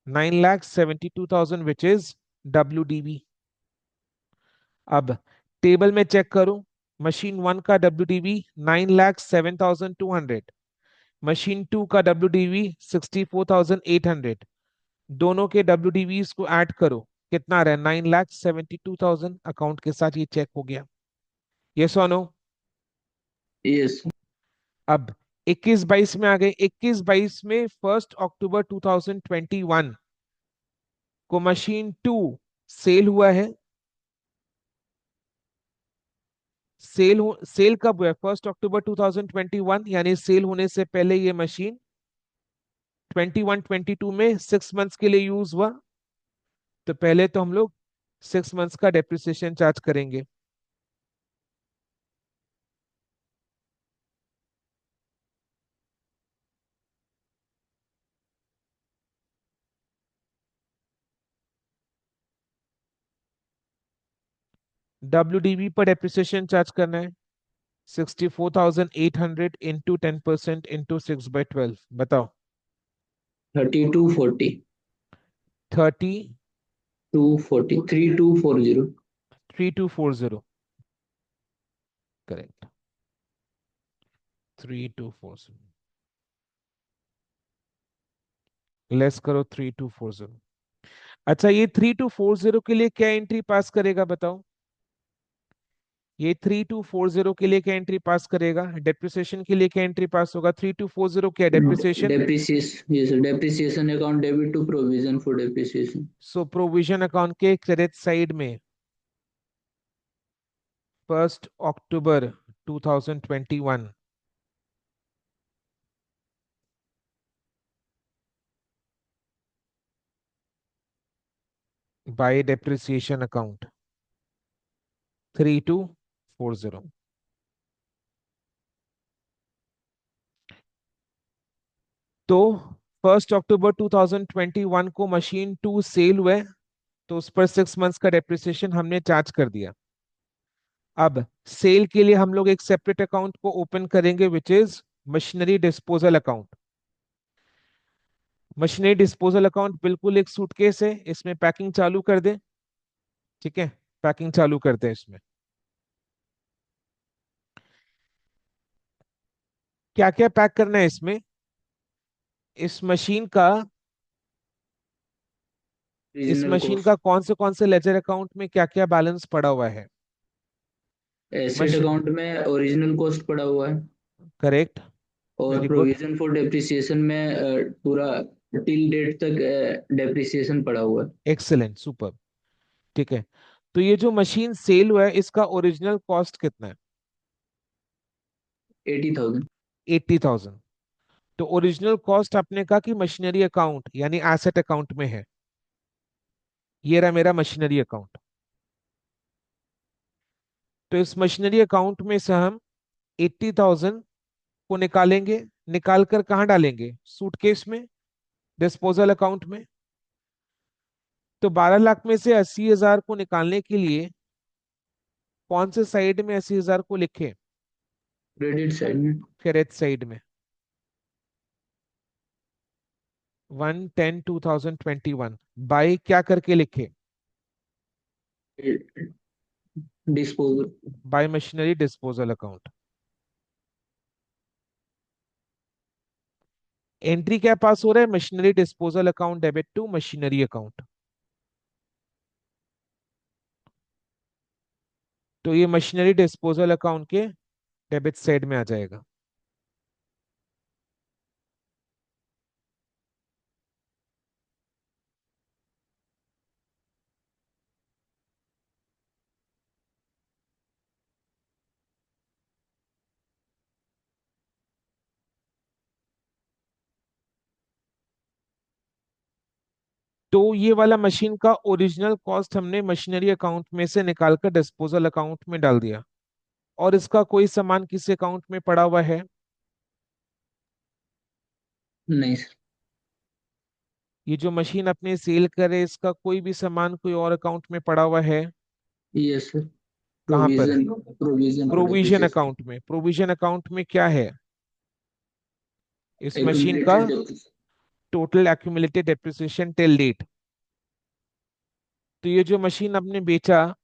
9,72,000 विच इज WDV। अब टेबल में चेक करो, मशीन 1 का WDV 9,07,200, मशीन 2 का WDV 64,800, दोनों के WDVs को ऐड करो, कितना आ रहा है? 9,72,000 अकाउंट के साथ ये चेक हो गया। ये सोनो। यस। अब 21-22 में आ गए। 21-22 में 1 अक्टूबर 2021 को मशीन 2 सेल हुआ है। सेल कब हुआ है? 1 अक्टूबर 2021, यानी सेल होने से पहले ये मशीन 21-22 में 6 मंथ्स के लिए यूज हुआ। तो पहले तो हम लोग 6 मंथ्स का डेप्रिसिएशन चार्ज करेंगे। WDV पर डेप्रिसिएशन चार्ज करना है 64,800 इंटू 10% इंटू 6/12। बताओ। 3240। 30 240 3240। 3240, करेक्ट। 3240 लेस करो 3240। अच्छा, ये 3240 के लिए क्या एंट्री पास करेगा बताओ? ये 3240 के लिए क्या एंट्री पास करेगा? डेप्रिसिएशन के लिए क्या एंट्री पास होगा? 3240 क्या depreciation? Depreciation, yes, depreciation account debit to provision for depreciation. So provision account के क्रेडिट साइड में 1 अक्टूबर 2021 बाय डेप्रिसिएशन अकाउंट 3240। तो 1 अक्टूबर 2021 को मशीन 2 सेल हुए, तो उस पर 6 मंथ्स का डेप्रिसिएशन हमने चार्ज कर दिया। अब सेल के लिए हम लोग एक सेपरेट अकाउंट को ओपन करेंगे which is machinery disposal account. Machinery disposal account बिल्कुल एक सूटकेस है, इसमें पैकिंग चालू कर दे। ठीक है, पैकिंग चालू करते हैं इसमें। क्या क्या पैक करना है इसमें? इस मशीन का इस रीजनल मशीन का कॉस्ट। कौन से लेजर अकाउंट में क्या क्या बैलेंस पड़ा हुआ है? एसेट मशीन, अकाउंट में ओरिजिनल कॉस्ट पड़ा हुआ है। करेक्ट, और very good, provision for depreciation में पूरा टिल डेट तक डेप्रिसिएशन पड़ा हुआ है। Excellent, super. ठीक है, तो ये जो मशीन सेल हुआ है इसका ओरिजिनल कॉस्ट कितना है? 80,000। 80,000। तो ओरिजिनल कॉस्ट आपने कहा कि मशीनरी अकाउंट यानी एसेट अकाउंट में है। ये रहा मेरा मशीनरी अकाउंट। तो इस मशीनरी अकाउंट में से हम 80,000 को निकालेंगे। निकाल कर कहाँ डालेंगे? सूटकेस में, डिस्पोजल अकाउंट में। तो 12 लाख में से 80,000 को निकालने के लिए कौन से साइड में 80,000 को लिखे? क्रेडिट साइड में। क्रेडिट साइड में। 1/10/2021 बाय क्या करके लिखे? Disposal. By machinery disposal account. Entry क्या पास हो रहा है? Machinery disposal account debit to machinery account. तो ये मशीनरी डिस्पोजल अकाउंट के डेबिट साइड में आ जाएगा। तो ये वाला मशीन का ओरिजिनल कॉस्ट हमने मशीनरी अकाउंट में से निकालकर डिस्पोजल अकाउंट में डाल दिया, और इसका कोई सामान किसी अकाउंट में पड़ा हुआ है? नहीं सर। ये जो मशीन अपने सेल करे, इसका कोई भी सामान कोई और अकाउंट में पड़ा हुआ है? Yes sir. कहाँ पर? Provision provision for provision depreciation. Account में। प्रोविजन अकाउंट में क्या है? इस मशीन का accumulated depreciation. Total accumulated depreciation till date. तो ये जो मशीन आपने बेचा,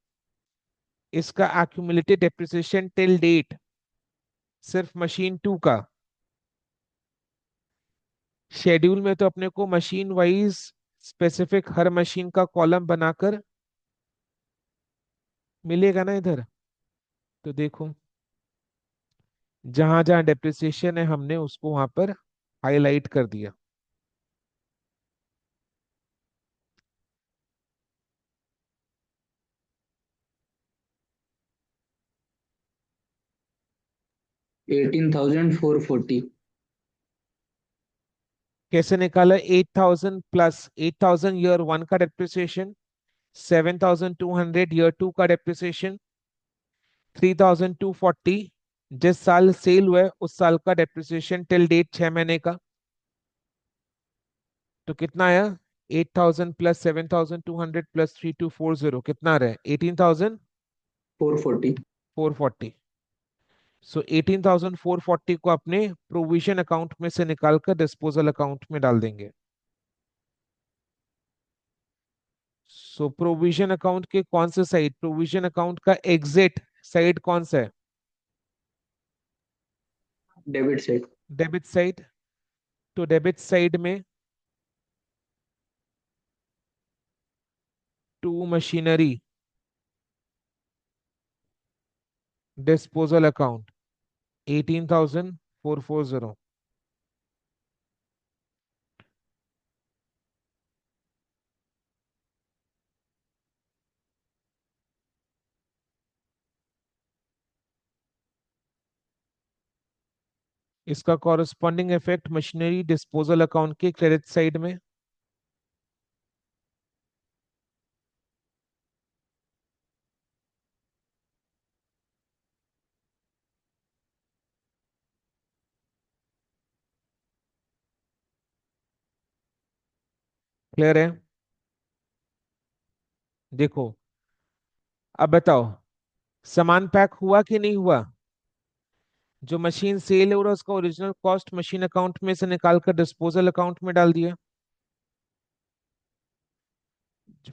इसका एक्यूमुलेटेड डेप्रिसिएशन टिल डेट सिर्फ मशीन 2 का। शेड्यूल में तो अपने को मशीन वाइज स्पेसिफिक हर मशीन का कॉलम बनाकर मिलेगा ना इधर। तो देखो, जहां जहां डेप्रिसिएशन है हमने उसको वहां पर हाईलाइट कर दिया। 18,440। कैसे निकाला? 8,000 प्लस 8,000 ईयर 1 का डेप्रिसिएशन, 7,200 ईयर 2 का डेप्रिसिएशन, 3,240 जिस साल सेल हुआ है उस साल का डेप्रिसिएशन टिल डेट 6 महीने का। तो कितना आया? 8,000 प्लस 7,200 प्लस 3,240 कितना रहे? 440। 18,440। सो 18,440 को अपने प्रोविजन अकाउंट में से निकालकर डिस्पोजल अकाउंट में डाल देंगे। सो प्रोविजन अकाउंट के कौन से साइड, प्रोविजन अकाउंट का एग्जिट साइड कौन सा है? Debit side. Debit side. तो डेबिट साइड में टू मशीनरी डिस्पोजल अकाउंट 18,440। इसका corresponding effect machinery disposal account के क्रेडिट साइड में। क्लियर है? देखो, अब बताओ, सामान पैक हुआ कि नहीं हुआ? जो मशीन सेल हो रहा है उसका ओरिजिनल कॉस्ट मशीन अकाउंट में से निकालकर डिस्पोजल अकाउंट में डाल दिया।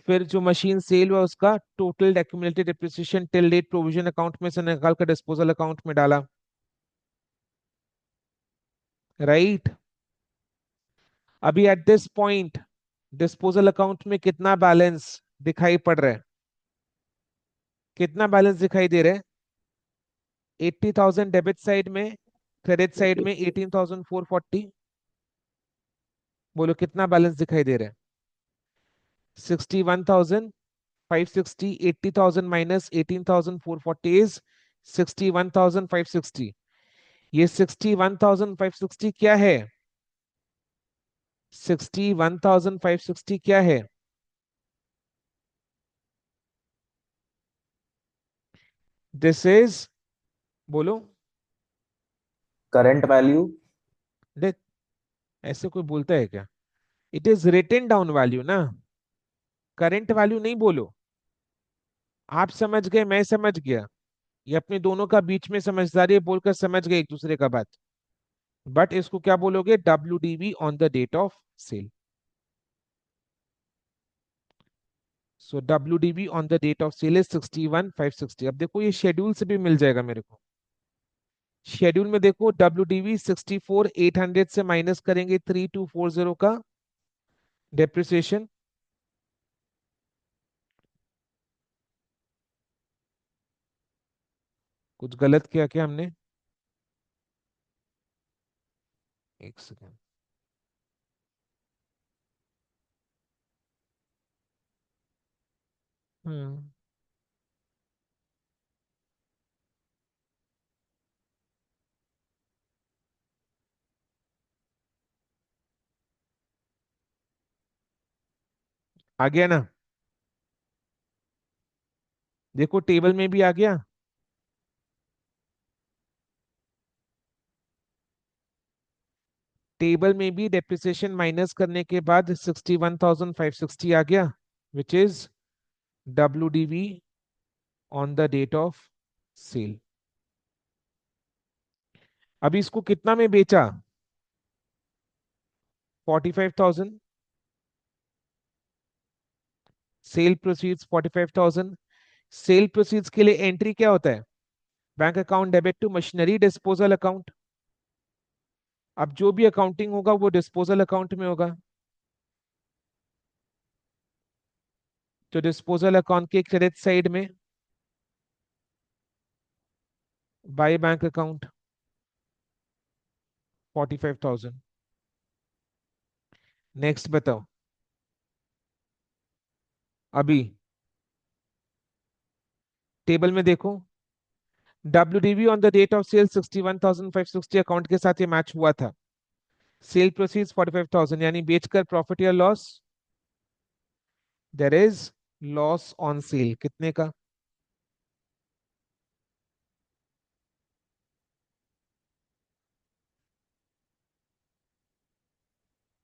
फिर जो मशीन सेल हुआ उसका total accumulated depreciation till date provision account में से निकालकर डिस्पोजल अकाउंट में डाला। राइट। अभी at this point disposal account में कितना बैलेंस दिखाई पड़ रहा है? कितना बैलेंस दिखाई दे रहा है? 80,000 डेबिट साइड में, क्रेडिट साइड में 18,440। बोलो कितना बैलेंस दिखाई दे रहा है? 61,560। 80,000 माइनस 18,440 इज 61,560। ये 61,560 क्या है? 61,560 क्या है? दिस इज, बोलो। Current value. देख, ऐसे कोई बोलता है क्या? It is written down value ना, करंट वैल्यू नहीं बोलो। आप समझ गए, मैं समझ गया, ये अपने दोनों का बीच में समझदारी है बोलकर समझ गए एक दूसरे का बात। बट इसको क्या बोलोगे? WDV on the date of sale. So WDV on the date of sale is 61,560। अब देखो ये शेड्यूल से भी मिल जाएगा मेरे को। शेड्यूल में देखो, WDV 64,800 से माइनस करेंगे 3,240 का डेप्रिसिएशन। कुछ गलत किया क्या हमने? एक सेकेंड। हम्म। आ गया ना? देखो टेबल में भी आ गया। टेबल में भी डेप्रिसिएशन माइनस करने के बाद 61,560 आ गया, which is WDV on the date of sale. अभी इसको कितना में बेचा? 45,000। Cell proceeds 45,000। सेल प्रोसीड्स के लिए एंट्री क्या होता है? Bank account debit to machinery disposal account. अब जो भी अकाउंटिंग होगा वो डिस्पोजल अकाउंट में होगा। तो डिस्पोजल अकाउंट के क्रेडिट साइड में बाय बैंक अकाउंट 45,000। नेक्स्ट बताओ। अभी टेबल में देखो, WDV on the date of sale 61,560 account के साथ ये मैच हुआ था। सेल प्रोसीड्स 45,000, यानी बेचकर प्रॉफिट या loss? There is loss on sale. कितने का?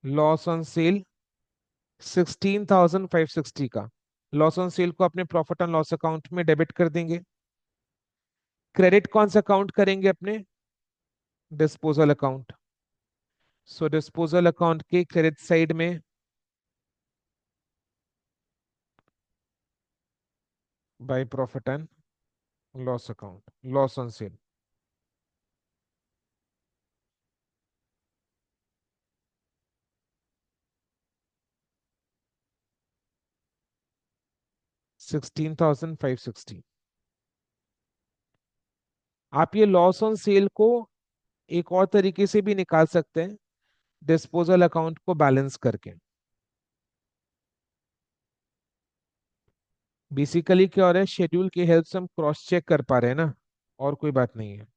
लॉस ऑन सेल 16,560 का। लॉस ऑन सेल को अपने प्रॉफिट एंड लॉस अकाउंट में डेबिट कर देंगे। क्रेडिट कौन सा अकाउंट करेंगे? अपने डिस्पोजल अकाउंट। सो डिस्पोजल अकाउंट के क्रेडिट साइड में by profit and loss account, loss on cell. $16,560। आप ये लॉस ऑन सेल को एक और तरीके से भी निकाल सकते हैं, डिस्पोजल अकाउंट को बैलेंस करके। बेसिकली क्या हो रहा है, शेड्यूल की हेल्प से हम क्रॉस चेक कर पा रहे हैं ना, और कोई बात नहीं है।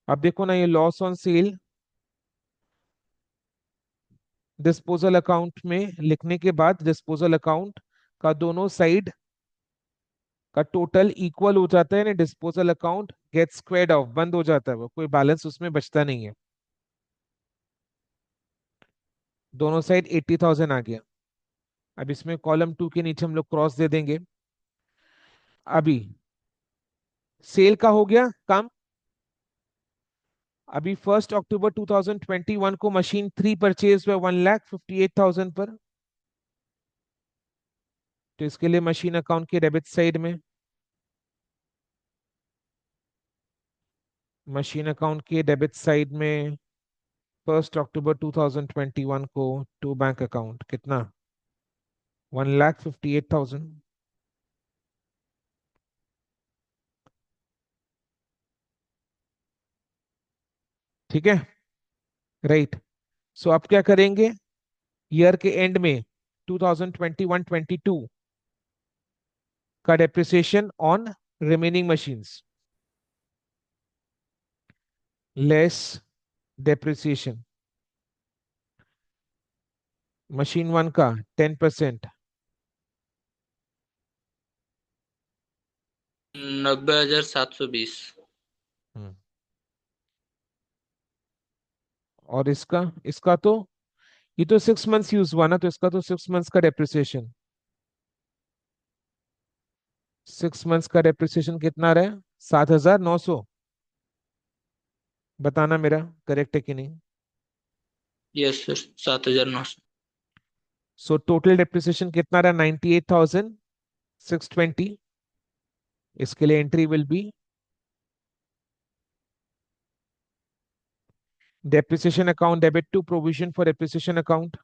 अब देखो ना, ये loss on cell disposal account में लिखने के बाद डिस्पोजल अकाउंट का दोनों साइड का टोटल इक्वल हो जाता है ना, disposal account get squared off, बंद हो जाता है, वो कोई बैलेंस उसमें बचता नहीं है। दोनों साइड 80,000 आ गया। अब इसमें कॉलम 2 के नीचे हम लोग क्रॉस दे देंगे। अभी सेल का हो गया काम। अभी 1 अक्टूबर 2021 को मशीन 3 परचेज हुआ 1,58,000 पर। तो इसके लिए मशीन अकाउंट के डेबिट साइड में, मशीन अकाउंट के डेबिट साइड में 1 अक्टूबर 2021 को टू बैंक अकाउंट कितना? 1,58,000। ठीक है, राइट। सो आप क्या करेंगे, ईयर के एंड में 2021-22 का depreciation on remaining machines less depreciation machine 1 का 10%। 90,720। और इसका इसका तो ये तो 6 मंथ्स यूज हुआ ना, तो इसका तो 6 मंथ्स का डेप्रिसिएशन, 6 मंथ्स का डेप्रिसिएशन कितना रहा? 7,900। बताना मेरा करेक्ट है कि नहीं। Yes sir, 7,900। So total depreciation कितना रहा? 98,620। इसके लिए entry will be depreciation account debit to provision for depreciation account.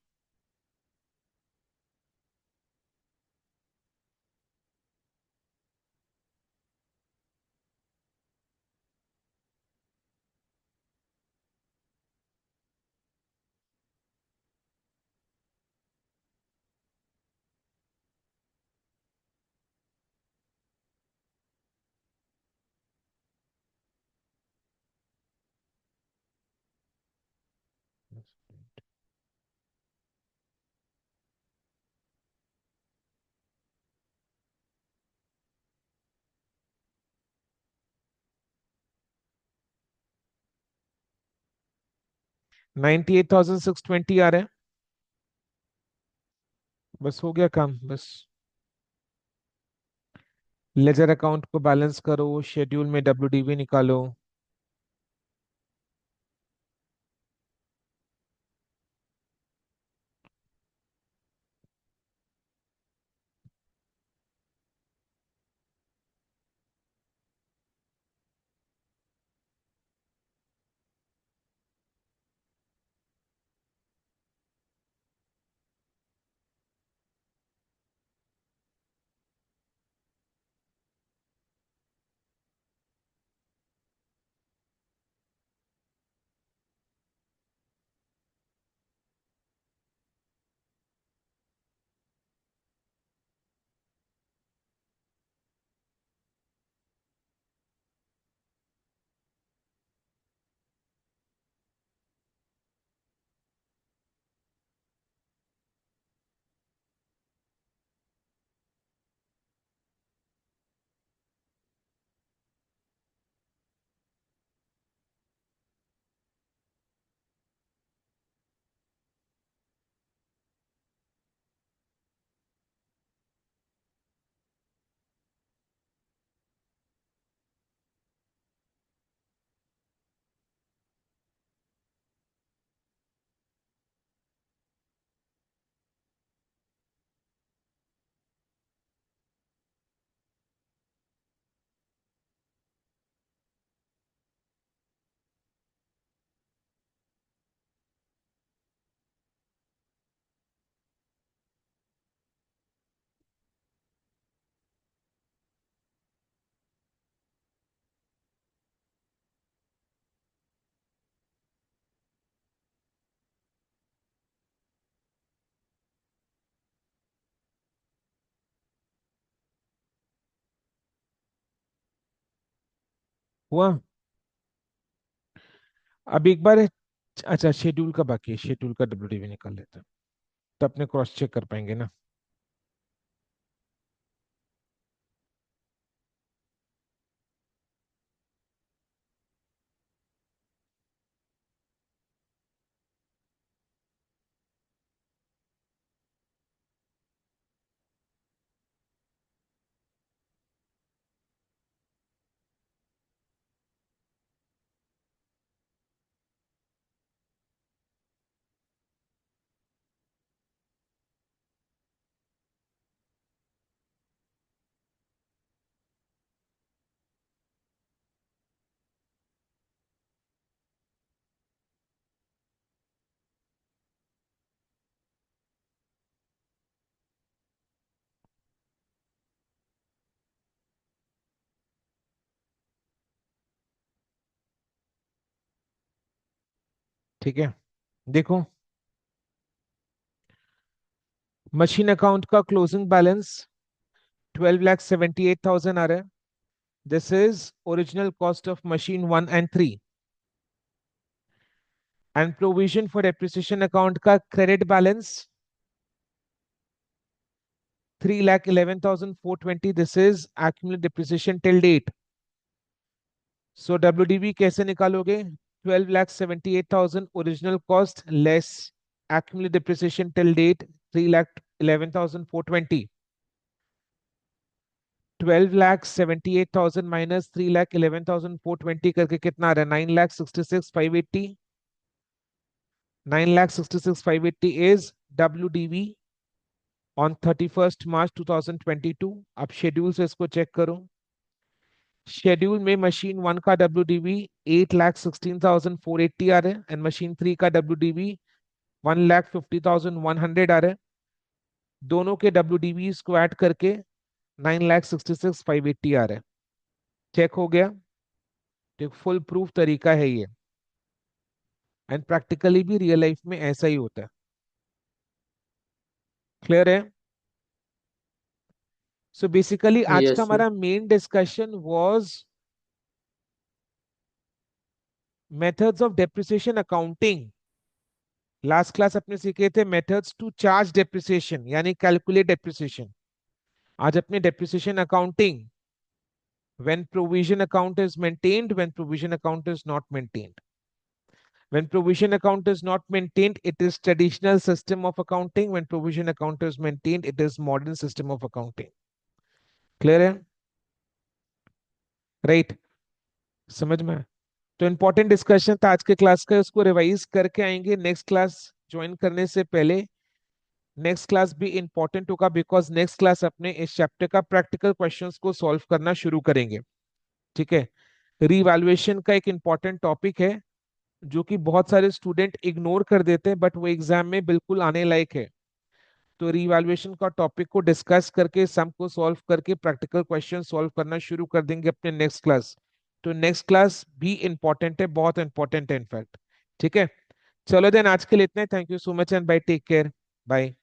98,620 आ रहे हैं। बस हो गया काम, बस लेजर अकाउंट को बैलेंस करो, शेड्यूल में डब्ल्यूडीवी निकालो। हुआ। अब एक बार, अच्छा शेड्यूल का बाकी है, शेड्यूल का डब्ल्यूडीवी निकाल लेते हैं, तो अपने क्रॉस चेक कर पाएंगे ना। ठीक है, देखो मशीन अकाउंट का क्लोजिंग बैलेंस 12,78,000 आ रहा है। This is original cost of machine 1 and 3। And provision for depreciation account का credit balance 3,11,420। This is accumulated depreciation till date. So WDV कैसे निकालोगे? 12,78,000 original cost less accumulated depreciation till date 3,11,420। 12,78,000 minus 3,11,420 करके कितना आ रहा है? 9,66,580। 9,66,580 is WDV on 31st March 2022। अब schedule से इसको चेक करो। शेड्यूल में मशीन 1 का WDV 8,16,480 आ रहा है एंड मशीन 3 का WDV 1,50,100 आ रहा है। दोनों के WDV को ऐड करके 9,66,580 आ रहा है। चेक हो गया? तो फुल प्रूफ तरीका है ये, एंड प्रैक्टिकली भी रियल लाइफ में ऐसा ही होता है। क्लियर है? सो बेसिकली आज का यस सर। हमारा main discussion was methods of depreciation accounting last class अपने सीखे थे मेथड्स टू चार्ज डेप्रिसिएशन यानी कैलकुलेट डेप्रिसिएशन। आज अपने depreciation accounting, when provision account is maintained, when provision account is not maintained. When provision account is not maintained, it is traditional system of accounting. When provision account is maintained, it is modern system of accounting. Clear है? Right? समझ में? तो important discussion था आज के class का, उसको revise करके आएंगे नेक्स्ट क्लास ज्वाइन करने से पहले। नेक्स्ट क्लास भी इंपॉर्टेंट होगा बिकॉज नेक्स्ट क्लास अपने इस चैप्टर का प्रैक्टिकल क्वेश्चंस को सॉल्व करना शुरू करेंगे। ठीक है? रीवैल्यूएशन का एक इंपॉर्टेंट टॉपिक है जो कि बहुत सारे स्टूडेंट इग्नोर कर देते हैं, बट वो एग्जाम में बिल्कुल आने लायक है। तो रीवैल्यूएशन का टॉपिक को डिस्कस करके सम को सॉल्व करके प्रैक्टिकल क्वेश्चन सॉल्व करना शुरू कर देंगे अपने नेक्स्ट क्लास। तो नेक्स्ट क्लास भी इंपॉर्टेंट है, बहुत इंपॉर्टेंट है इनफैक्ट। ठीक है, चलो देन आज के लिए इतना ही। Thank you so much and bye, take care, bye.